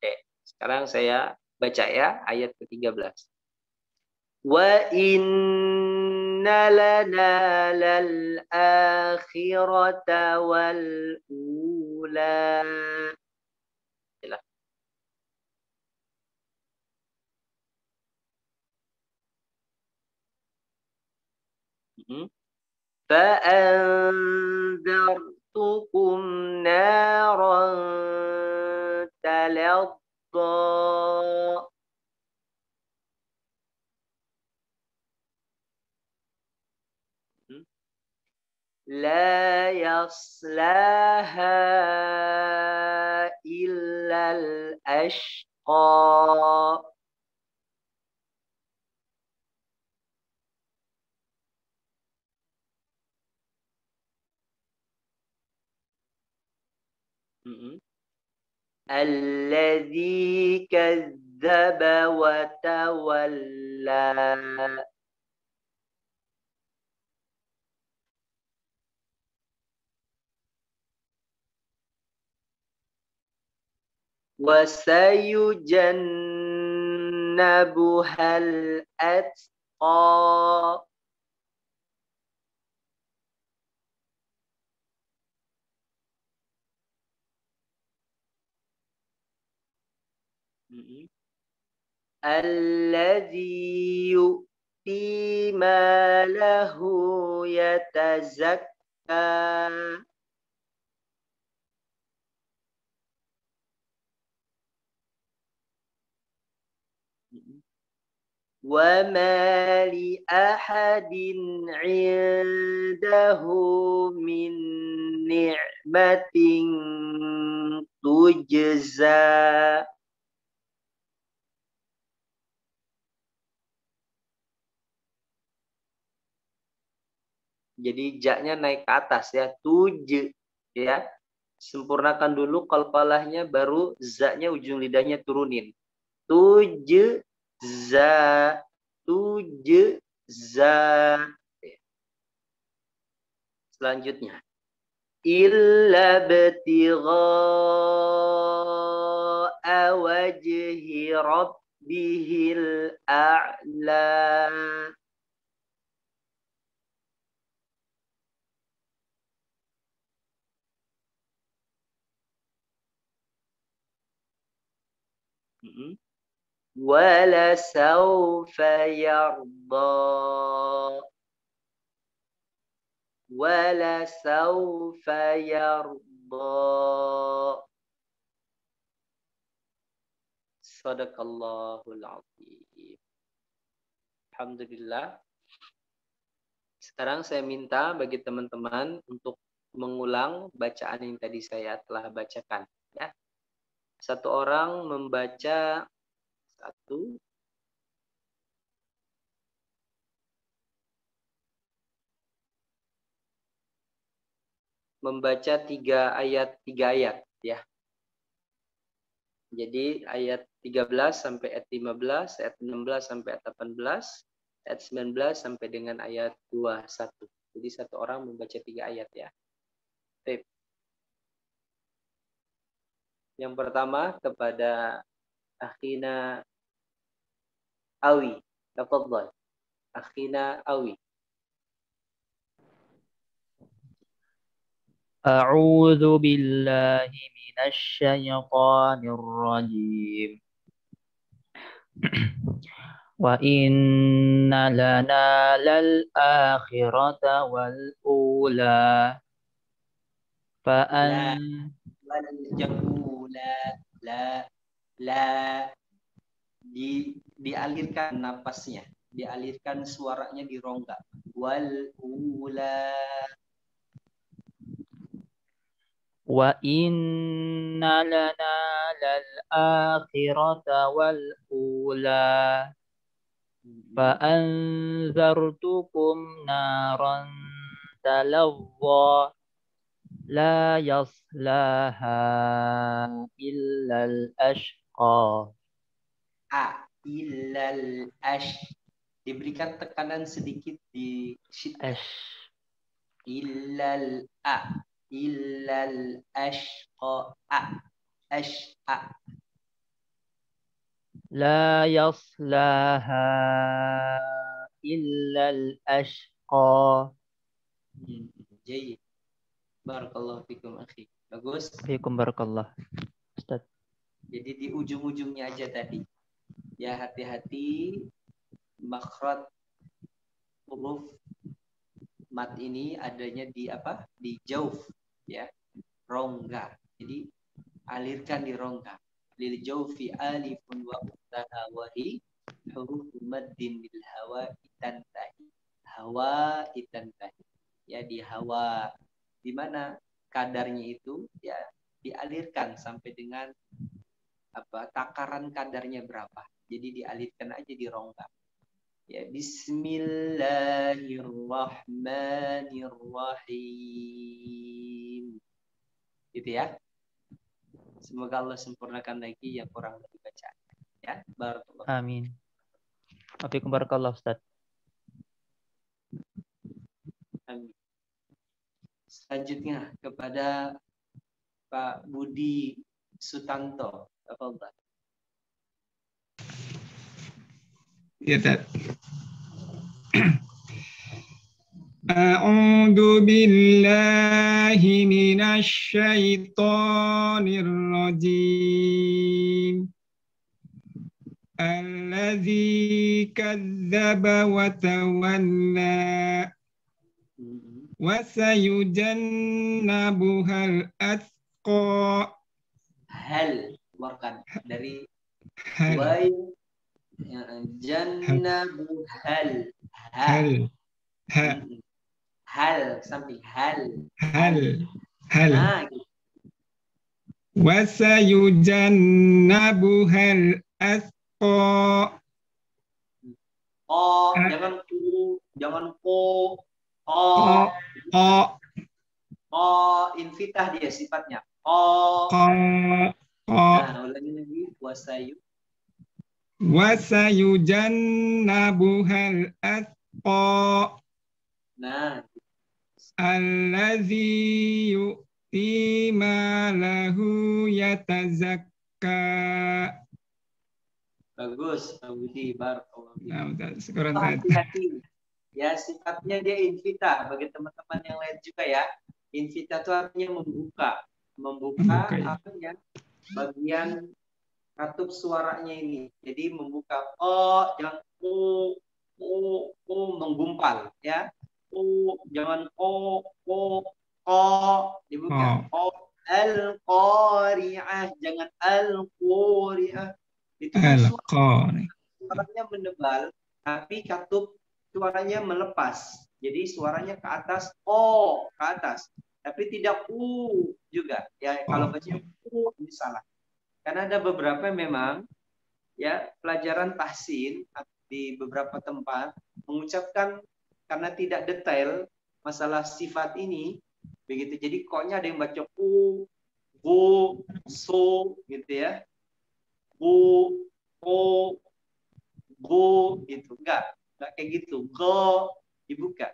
Oke, sekarang saya baca ya ayat ke-13. Wa inna lana lal akhirata wal ula. فأنذرتكم نارا تلظى لا يصلاها إلا الأشقى الذي كذب kadzdzaba wa tawalla. Wa sayujannabuhal atqa. Alladzi yu'ti malahu yatazakka. Wa ma li ahadin 'indahu min ni'matin tujza. Jadi jaknya naik ke atas ya, tuj ya. Sempurnakan dulu qalqalahnya, baru zaknya ujung lidahnya turunin. Tuj za, tuj za. Selanjutnya, illa btigha'a wajhi rabbihil a'la. Wala sawfa yarda. Wala sawfa yarda. Sadaqallahul azim. Alhamdulillah. Sekarang saya minta bagi teman-teman untuk mengulang bacaan yang tadi saya telah bacakan ya. Satu orang membaca satu, membaca tiga ayat ya. Jadi ayat 13 sampai ayat 15, ayat 16 sampai ayat 18, ayat 19 sampai dengan ayat 21. Jadi satu orang membaca 3 ayat ya. Tip. Yang pertama kepada Akhina Awi. Tafadhal. Akhina Awi. A'udzu billahi minasy syaithanir rajim. Wa inna lana lal akhirata wal ula. Fa an la dialirkan napasnya, dialirkan suaranya di rongga. Wal ula. Wa inna lana lal akhirata wal ula. Fa anzartukum naran talazza la yaslaha illal ashqa. Illal ash. Diberikan tekanan sedikit di syiddah. Illal ashqa. Ashqa. La yaslaha illal ashqa. Jayid. Barakallahu fikum akhi. Bagus. Fikum barakallah. Ustaz. Jadi di ujung-ujungnya aja tadi. Ya hati-hati makhraj huruf mat ini adanya di apa? Di jauf ya. Rongga. Jadi alirkan di rongga. Lil jaufi alifun wa ukhtaha wa hi huruf maddin bil hawa itantahi. Hawa itantahi. Ya di hawa. Di mana kadarnya itu ya dialirkan sampai dengan apa takaran kadarnya berapa. Jadi dialirkan aja di rongga. Ya bismillahirrahmanirrahim. Gitu ya. Semoga Allah sempurnakan lagi yang kurang dari bacaan. Ya, barakallah. Amin. Wafikum barakallah Ustaz. Amin. Selanjutnya kepada Pak Budi Sutanto. Tafadhal. Ya, Tat. A'udzu billahi minasy syaithanir rajim. Allazi kadzdzaba wa tawalla wa sayujannabuhal atqa. Hal bukan dari Hal. wai jannabu hal. Hal. Ha. Hal something hal. Hal. Hal. Nah, gitu. Wa sayujannabuhal atqa. Oh, jangan ku, jangan ko. Oh. Oh. Oh, infitah dia sifatnya. Oh. Oh. Nah, ulangi lagi. Wasayu. Wa sayujannabuhal atqa. Nah, Allazi yu'ti malahu yatazakka. bagus, Pak Budi. Barakallahu fiik. Nah, sekarang Hati-hati. Ya, sifatnya dia invita. Bagi teman-teman yang lain juga ya. Invita itu artinya membuka. Membuka ya. apa ya? Bagian katup suaranya ini. Jadi membuka oh, jangan menggumpal ya. Jangan dibuka. Al-qari'ah, jangan al-qari'ah. Itu suaranya menebal, tapi katup suaranya melepas. Jadi suaranya ke atas, ke atas. Tapi tidak juga. Ya, kalau bacanya ini salah. Karena ada beberapa memang ya pelajaran tahsin di beberapa tempat mengucapkan karena tidak detail masalah sifat ini begitu. Jadi koknya ada yang baca so gitu ya. Go gitu. Enggak kayak gitu. Go dibuka.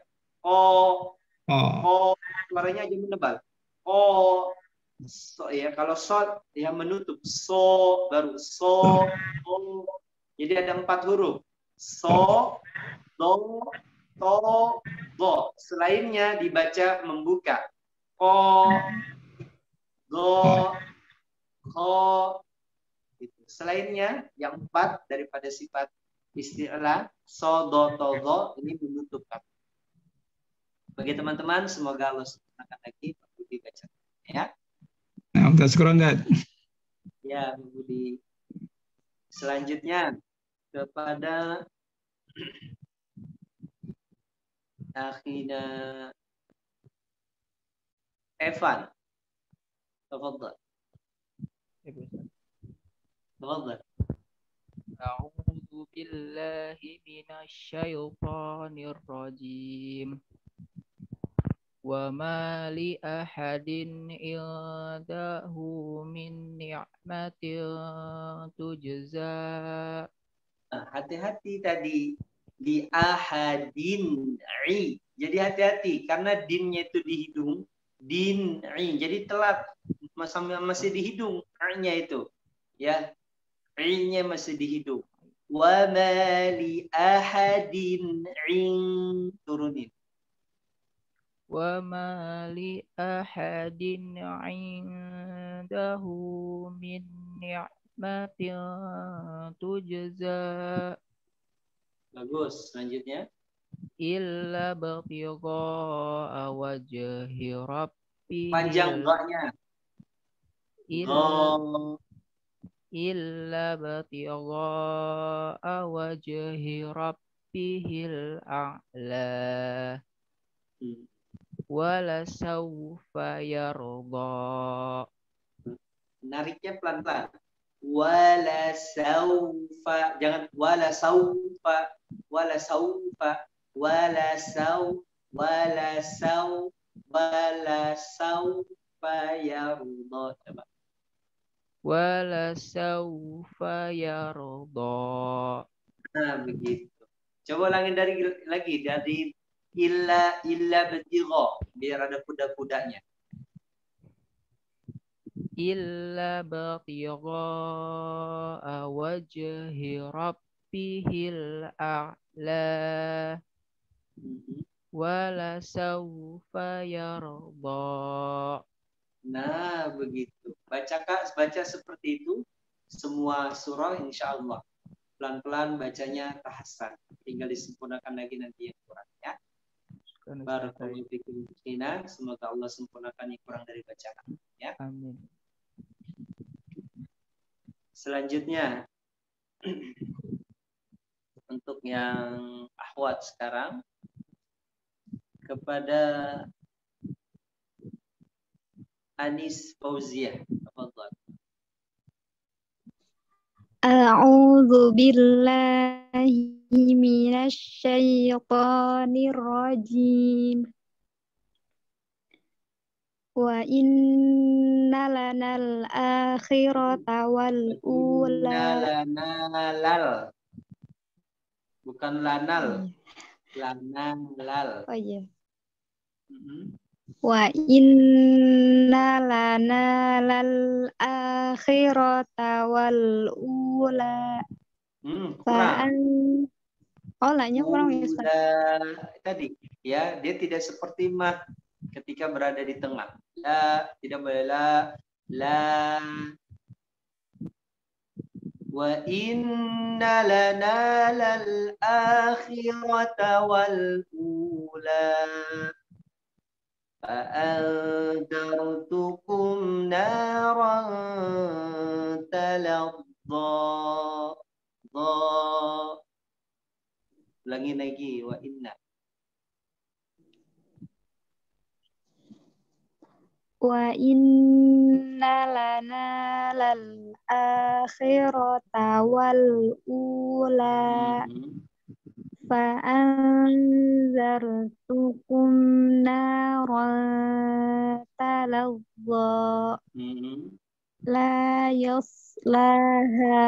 Suaranya aja menebal. So ya, kalau so ya menutup. So baru so. Jadi ada 4 huruf. So, do, to, do. Selainnya dibaca membuka. Go, ko. Gitu. Selainnya yang 4 daripada sifat istilah so, do, to, do ini menutup. Bagi teman-teman, semoga Allah akan lagi dibaca. Ya. Nah, sekarang Ya, Budi. Selanjutnya kepada akhina Evan. Tafadhal. Tafadhal. A'udzu billahi minasy syaithanir rajim. Wa ma li ahadin indahu min ni'matin tujza. Hati-hati tadi di ahadin i. Jadi hati-hati karena dinnya itu di hidung, din i. Jadi telat masih di hidung i-nya itu. Ya. I-nya masih di hidung. Wa ma li ahadin turunin. Wa ma li ahadin 'indahu min ni'matin tujza. Bagus, selanjutnya. Illa bagtigha wajhi rabbih. Panjang gaknya. Illa bagtigha wajhi rabbihil a'la. Wala sawfa yarda. Nariknya pelan-pelan. Wala sawfa, jangan wala sawfa, wala sawfa, wala sawfa yarda. Coba. walasawfa yarda. Nah, begitu. Coba ulangi lagi dari illa betigho, biar ada kuda-kudanya. Illa batigha'a wajhi rabbihil a'la walasawfa yarda. Nah, begitu. Baca seperti itu semua surah insya Allah. Pelan-pelan bacanya tahasan. Tinggal disempurnakan lagi nanti yang kurang ya. Barakallahu fikum. Semoga Allah sempurnakan yang kurang dari bacaan ya. Amin. Selanjutnya untuk yang akhwat sekarang kepada Anis Fauziah. Tafadhal. A'udzu billahi minasy syaithanir rajim. Wa inna lanal akhirata wal ula. Lanal. Bukan lanal. Lanal. Oh iya. Wa inna lana lal akhirata wal ula. Kurang. Oh, lanya kurang ya, Ustaz. Tadi ya, dia tidak seperti mad ketika berada di tengah. La, tidak boleh la. Wa inna lana lal akhirata wal ula. فأنذرتكم نارا تلظى. Ulangi lagi, wa inna. Wa inna lana lal akhirata wal ula. Fa'anzartukum naran talazza. La yaslaha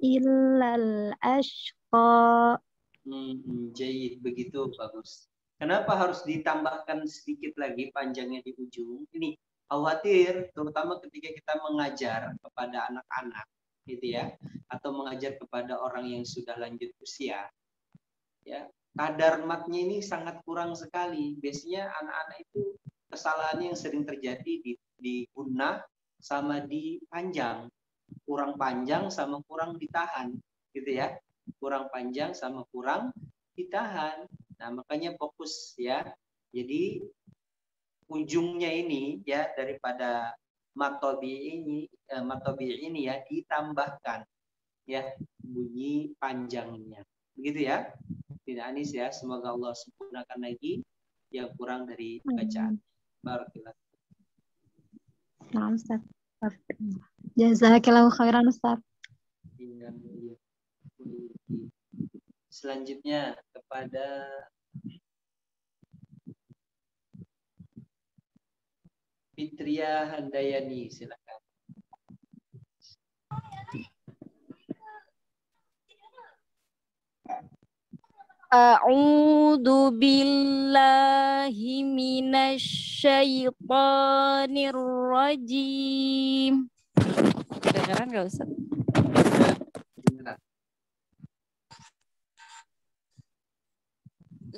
illal ashqa. Jayid, begitu bagus. Kenapa harus ditambahkan sedikit lagi panjangnya di ujung? Ini khawatir, terutama ketika kita mengajar kepada anak-anak, gitu ya, atau mengajar kepada orang yang sudah lanjut usia. Ya, kadar matnya ini sangat kurang sekali. Biasanya anak-anak itu kesalahan yang sering terjadi di gunnah sama di panjang. Kurang panjang sama kurang ditahan, gitu ya. Kurang panjang sama kurang ditahan. Nah, makanya fokus ya. Jadi ujungnya ini ya daripada matobi ini ya ditambahkan ya bunyi panjangnya. Begitu ya. Tidak Anis ya, semoga Allah sempurnakan lagi yang kurang dari bacaan. Barakallahu. Nah, Ustaz. Jazakallahu khairan, Ustaz. Selanjutnya kepada Fitria Handayani, silakan. A'udzu billahi minasy syaithanir rajim. Kedengaran enggak, Ustaz?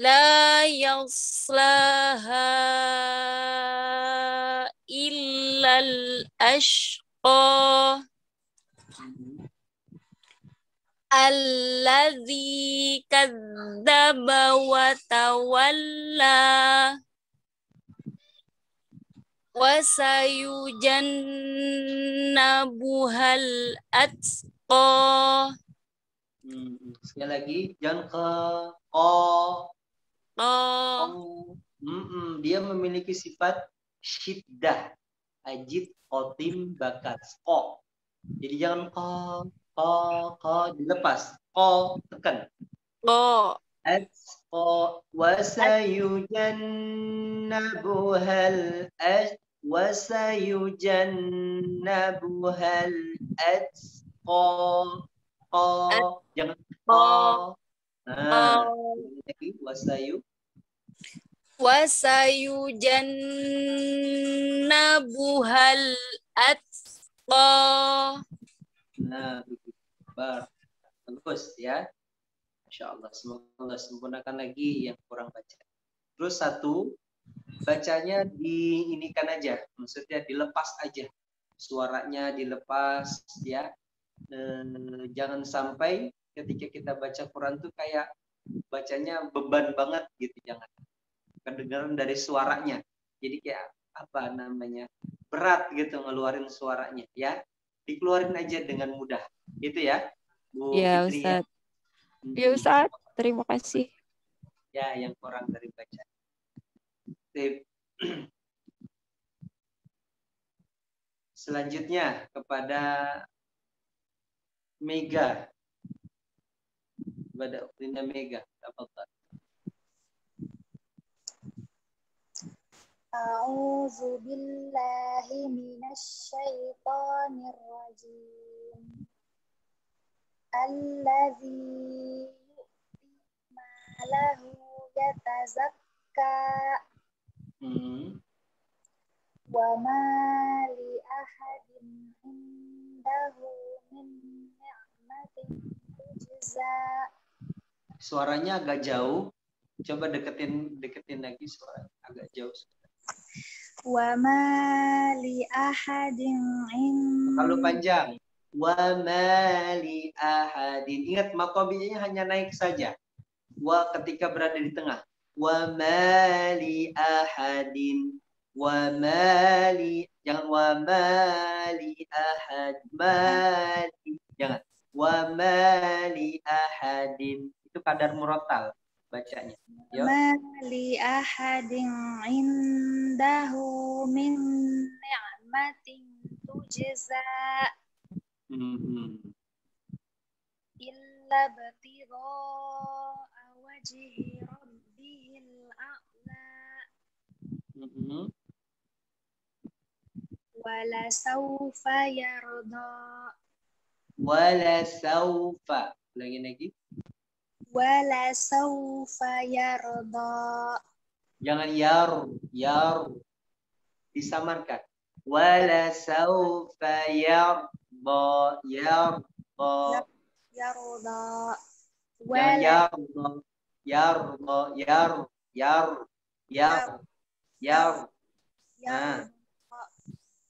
La yaslaha illal ashqa. Alladzi kadzdzaba wa tawalla wa sayujannabuhal atqa. Sekali lagi, jangan dia memiliki sifat syiddah, ajid, qatim, bakat, ko. Jadi jangan ko dilepas, ko tekan. Ko. Atqa wa sayujannabuhal Wasayujannabuhal atqa. Jangan Atqa. Nah, lagi wasayujannabuhal atqa. Nah, begitu. Bagus ya. Masya Allah. Semoga Allah sempurnakan lagi yang kurang baca. Terus satu, bacanya diinikan aja. Maksudnya dilepas aja. Suaranya dilepas ya. Jangan sampai ketika kita baca Quran tuh kayak bacanya beban banget gitu. Jangan. Kedengaran dari suaranya. Jadi kayak apa namanya? Berat gitu ngeluarin suaranya ya. Dikeluarin aja dengan mudah. Gitu ya. Bu Ya, Fitri Ustaz. Ya, Ustaz. Terima kasih. Ya, yang kurang dari baca. Tip. Selanjutnya kepada Mega. Kepada Linda Mega. Apa? A'udzu billahi minasy syaithanir rajim. Allazi malahu yatazakka wa ma li ahadin indahu min ni'matin tujza. Suaranya agak jauh. Coba deketin lagi suara agak jauh. Wa ma li ahadin Kalau panjang. Wa ma li ahadin. Ingat makobinya hanya naik saja. Wa ketika berada di tengah. Wa ma li ahadin. Wa ma li. Jangan wa ma li ahad. Ma li. Jangan. Wa ma li ahadin. Itu kadar murotal bacanya. Yo. Ma li ahadin indahu min ni'matin tujza illa batigha wajhi rabbihil a'la wala sawfa yarda. Wala sawfa. Lagi. Wala sawfa yarda. Jangan yar. Disamarkan. Wala sawfa yarda. Yarda. Jangan yarda.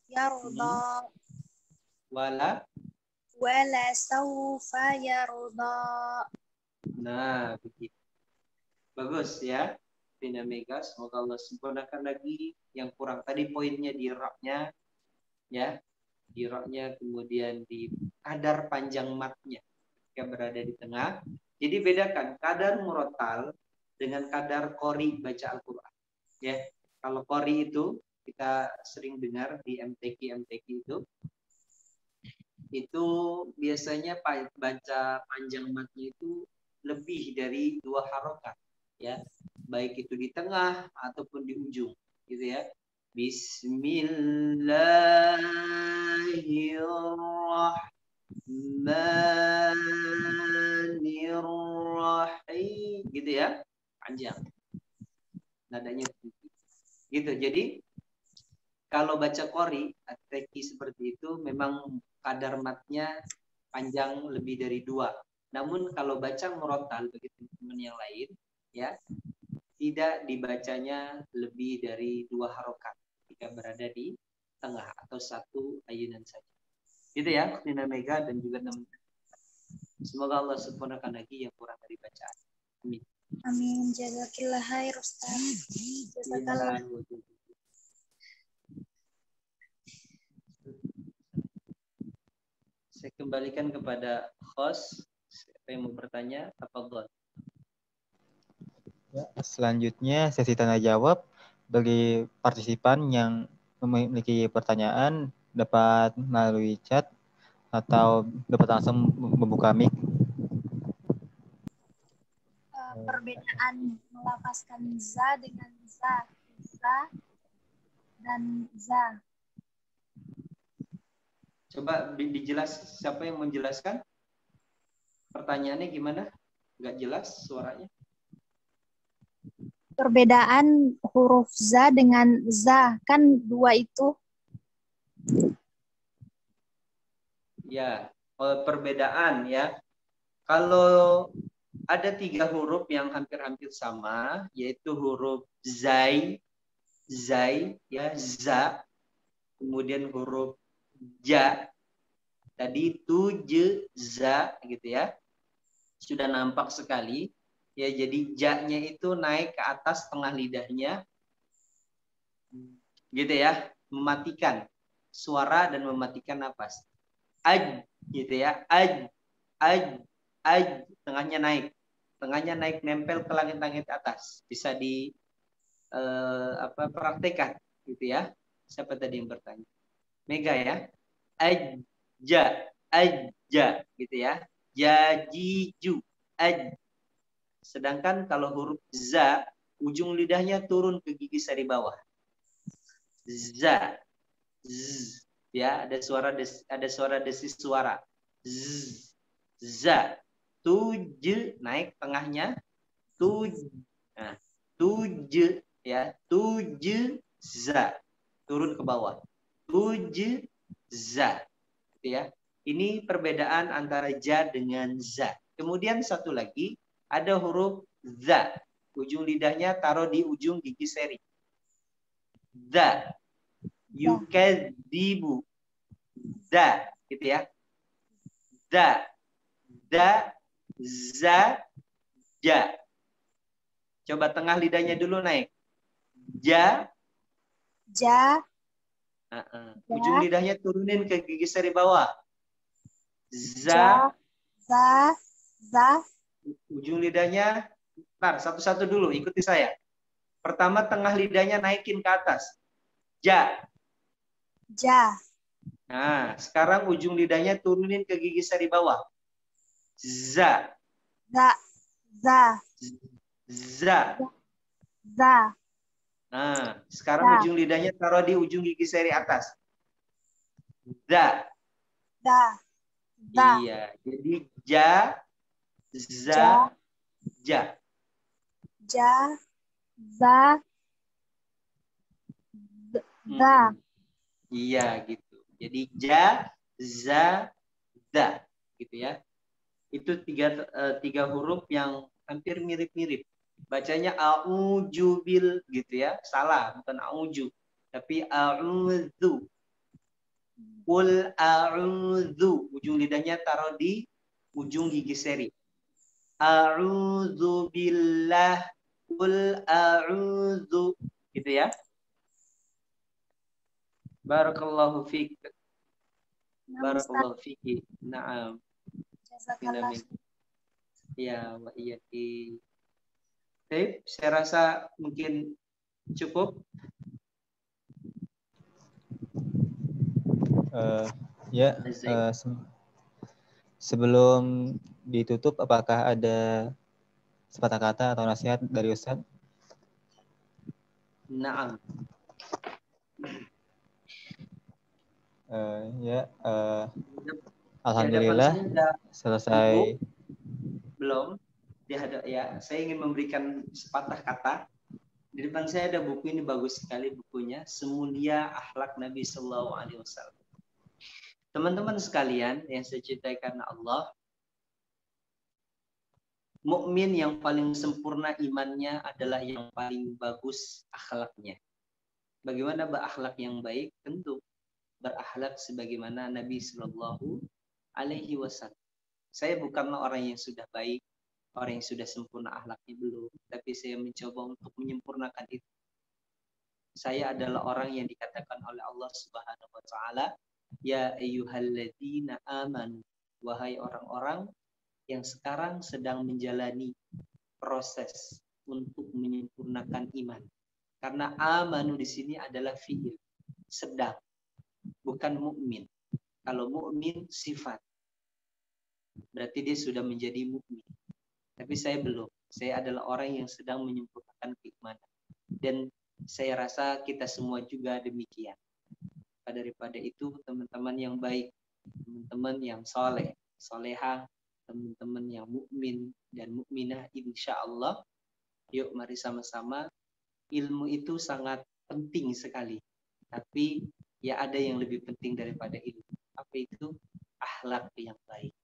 Yarda. Wala sawfa yarda. Nah, begitu. Bagus ya. Tina Mega, semoga Allah sempurnakan lagi yang kurang tadi poinnya di ra-nya ya. Di ra-nya kemudian di kadar panjang matnya ketika berada di tengah. Jadi bedakan kadar murotal dengan kadar qori baca Al-Qur'an. Ya. Kalau qori itu kita sering dengar di MTQ itu biasanya baca panjang matnya itu lebih dari 2 harokat ya, baik itu di tengah ataupun di ujung gitu ya. Bismillahirrahmanirrahim gitu ya, panjang nadanya gitu. Jadi kalau baca qori ateki seperti itu memang kadar matnya panjang lebih dari 2. Namun kalau baca murotal bagi teman-teman yang lain ya, tidak dibacanya lebih dari 2 harokat jika berada di tengah atau 1 ayunan saja. Gitu ya, Nina Mega dan juga teman-teman. Semoga Allah sempurnakan lagi yang kurang dari bacaan. Amin. Amin. Jazakillah khair Ustaz. Jazakallah. Saya kembalikan kepada host. Siapa yang mau bertanya? Tafadhol. Ya, selanjutnya sesi tanya jawab bagi partisipan yang memiliki pertanyaan dapat melalui chat atau dapat langsung membuka mic. Perbedaan melafazkan za dengan za. dan za. Coba dijelas, siapa yang menjelaskan? Pertanyaannya gimana? Nggak jelas suaranya. Perbedaan huruf za dengan za, kan dua itu. Ya, perbedaan ya. Kalau ada 3 huruf yang hampir-hampir sama, yaitu huruf zai, ya, za, kemudian huruf ja, tadi tu, je, za, gitu ya. Sudah nampak sekali. Ya, jadi ja-nya itu naik ke atas tengah lidahnya. Gitu ya, mematikan suara dan mematikan napas. Aj, gitu ya. Aj, tengahnya naik nempel ke langit-langit atas. Bisa di praktekan, gitu ya. Siapa tadi yang bertanya? Mega ya. Ajja, gitu ya. Jajiju, aj. Sedangkan kalau huruf za, ujung lidahnya turun ke gigi sari bawah. Za, z, ya, ada suara desis suara. Z, za, tuj, naik tengahnya, tuj, nah, tuj, ya, tuj, za, turun ke bawah. Tuj, za, gitu ya. Ini perbedaan antara ja dengan za. Kemudian satu lagi, ada huruf za. Ujung lidahnya taruh di ujung gigi seri. Za. Yukadzibu. Za, gitu ya. Za. Da, za, ja. Coba tengah lidahnya dulu naik. Ja. Ja. Ujung lidahnya turunin ke gigi seri bawah. Za. Za. Za. Ujung lidahnya, satu-satu dulu, ikuti saya. Pertama tengah lidahnya naikin ke atas. Ja. Ja. Nah, sekarang ujung lidahnya turunin ke gigi seri bawah. Za. Za. Za. Za. Za. Nah, sekarang ujung lidahnya taruh di ujung gigi seri atas. Da. Da. Da. Iya, jadi ja, za, ja. Ja, za, za. Iya, gitu. Jadi ja, za, da, gitu ya. Itu tiga huruf yang hampir mirip-mirip. Bacanya a'ujubil gitu ya. Salah, bukan a'uju, tapi a'udzu. Qul a'udzu. Ujung lidahnya taruh di ujung gigi seri. A'udzu billah. Qul a'udzu. Gitu ya. Barakallahu fiik. Barakallahu fiiki. Na'am. Jazakallah. Ya, wa iyaki. Baik, saya rasa mungkin cukup. Sebelum ditutup, apakah ada sepatah kata atau nasihat dari Ustadz? Naam. Alhamdulillah selesai. Belum. Ya, saya ingin memberikan sepatah kata. Di depan saya ada buku ini, bagus sekali bukunya, Semulia Akhlak Nabi Sallallahu Alaihi Wasallam. Teman-teman sekalian yang saya cintai karena Allah, mukmin yang paling sempurna imannya adalah yang paling bagus akhlaknya. Bagaimana berakhlak yang baik? Tentu berakhlak sebagaimana Nabi Sallallahu Alaihi Wasallam. Saya bukanlah orang yang sudah baik, orang yang sudah sempurna akhlaknya belum, tapi saya mencoba untuk menyempurnakan itu. Saya adalah orang yang dikatakan oleh Allah Subhanahu wa taala, ya ayyuhalladzina amanu, wahai orang-orang yang sekarang sedang menjalani proses untuk menyempurnakan iman. Karena amanu di sini adalah fi'il, sedang, bukan mukmin. Kalau mukmin sifat, berarti dia sudah menjadi mukmin. Tapi saya belum. Saya adalah orang yang sedang menyempurnakan keimanan. Dan Saya rasa kita semua juga demikian. Daripada itu, teman-teman yang baik, teman-teman yang soleh, solehah, teman-teman yang mukmin dan mukminah, insya Allah, yuk mari sama-sama. Ilmu itu sangat penting sekali. Tapi ya ada yang lebih penting daripada ilmu. Apa itu? Akhlak yang baik.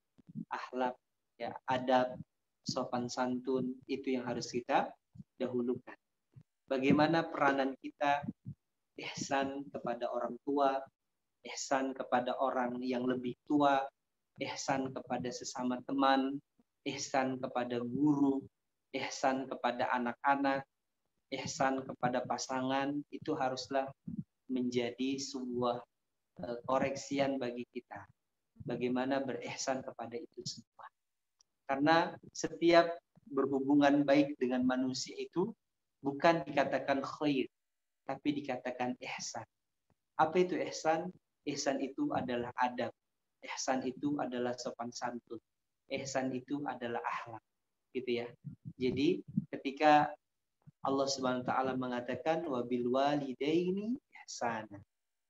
Akhlak, ya, adab, sopan santun, itu yang harus kita dahulukan. Bagaimana peranan kita ihsan kepada orang tua, ihsan kepada orang yang lebih tua, ihsan kepada sesama teman, ihsan kepada guru, ihsan kepada anak-anak, ihsan kepada pasangan, itu haruslah menjadi sebuah koreksian bagi kita. Bagaimana berihsan kepada itu semua. Karena setiap berhubungan baik dengan manusia itu bukan dikatakan khair, tapi dikatakan ihsan. Apa itu ihsan? Ihsan itu adalah adab. Ihsan itu adalah sopan santun. Ihsan itu adalah akhlak. Gitu ya. Jadi ketika Allah Subhanahu wa taala mengatakan wabil walidaini ihsana,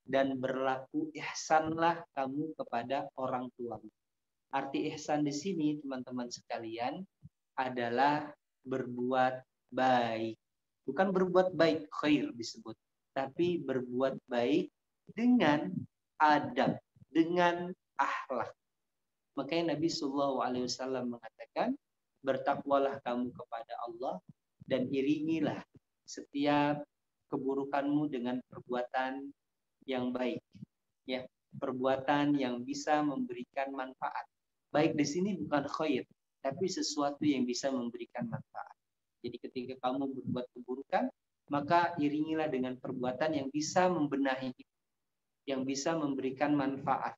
dan berlaku ihsanlah kamu kepada orang tuamu. Arti ihsan di sini teman-teman sekalian adalah berbuat baik. Bukan berbuat baik khair disebut, tapi berbuat baik dengan adab, dengan akhlak. Makanya Nabi Sallallahu Alaihi Wasallam mengatakan, bertakwalah kamu kepada Allah dan iringilah setiap keburukanmu dengan perbuatan yang baik, ya, perbuatan yang bisa memberikan manfaat. Baik di sini bukan khair, tapi sesuatu yang bisa memberikan manfaat. Jadi ketika kamu berbuat keburukan, maka iringilah dengan perbuatan yang bisa membenahi, yang bisa memberikan manfaat.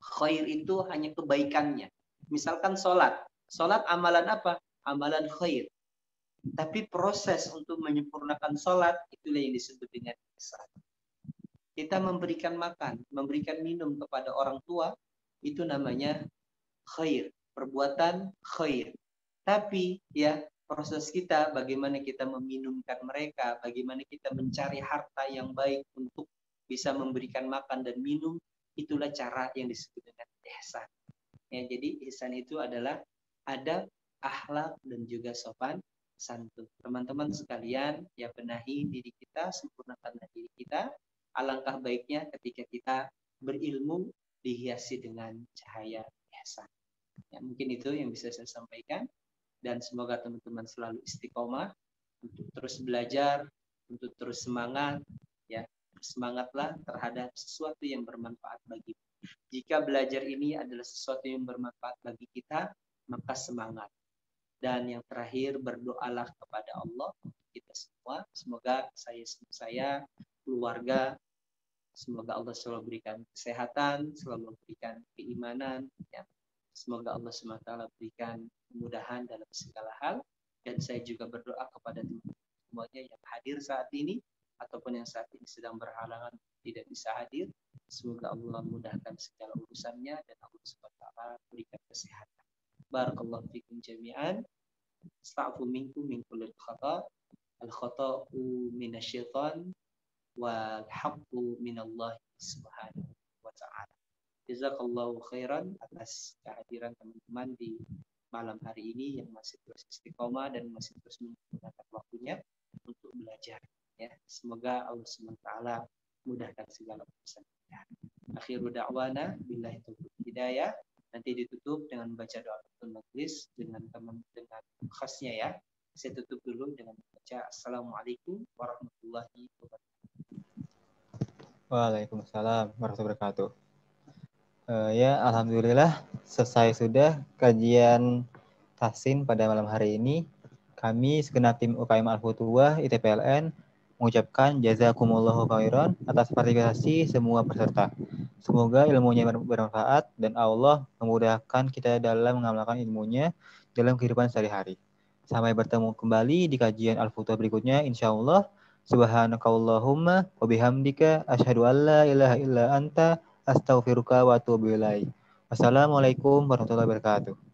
Khair itu hanya kebaikannya. Misalkan sholat. Sholat amalan apa? Amalan khair. Tapi proses untuk menyempurnakan sholat, itulah yang disebut dengan ihsan. Kita memberikan makan, memberikan minum kepada orang tua, itu namanya khair. Perbuatan khair. Tapi ya, proses kita, bagaimana kita meminumkan mereka, bagaimana kita mencari harta yang baik untuk bisa memberikan makan dan minum, itulah cara yang disebut dengan ihsan. Ya, jadi ihsan itu adalah adab, akhlak, dan juga sopan santun. Teman-teman sekalian, ya benahi diri kita, sempurnakanlah diri kita. Alangkah baiknya ketika kita berilmu dihiasi dengan cahaya ihsan. Ya, mungkin itu yang bisa saya sampaikan. Dan semoga teman-teman selalu istiqomah untuk terus belajar, untuk terus semangat, ya. Semangatlah terhadap sesuatu yang bermanfaat bagi kita. Jika belajar ini adalah sesuatu yang bermanfaat bagi kita, maka semangat. Dan yang terakhir, berdoalah kepada Allah untuk kita semua. Semoga saya, keluarga, semoga Allah selalu berikan kesehatan, selalu berikan keimanan. Ya. Semoga Allah SWT berikan kemudahan dalam segala hal. Dan saya juga berdoa kepada teman-teman semuanya yang hadir saat ini, ataupun yang saat ini sedang berhalangan tidak bisa hadir. Semoga Allah mudahkan segala urusannya dan Allah SWT berikan kesehatan. Barakallahu fikum jami'an. Astagfiru minkum min kulli khata'. Al-khata'u minasyaitan wal haqqu minallahi subhanahu wa ta'ala. Jazakallahu khairan atas kehadiran teman-teman di malam hari ini yang masih terus istiqomah dan masih terus menggunakan waktunya untuk belajar. Ya, semoga Allah SWT mudahkan segala urusan kita. Akhiru da'wana billahi taufiq hidayah. Nanti ditutup dengan baca doa majelis dengan khasnya ya. Saya tutup dulu dengan membaca Assalamualaikum warahmatullahi wabarakatuh. Waalaikumsalam warahmatullahi wabarakatuh. Ya, alhamdulillah selesai sudah kajian tahsin pada malam hari ini. Kami segenap tim UKM Al-Futuwah ITPLN mengucapkan jazakumullahu khairan atas partisipasi semua peserta. Semoga ilmunya bermanfaat dan Allah memudahkan kita dalam mengamalkan ilmunya dalam kehidupan sehari-hari. Sampai bertemu kembali di kajian Al-Futuwah berikutnya insyaallah. Subhanakallahumma wa bihamdika asyhadu an la ilaha illa anta astaghfiruka wa atubu ilaik. Wassalamualaikum warahmatullahi wabarakatuh.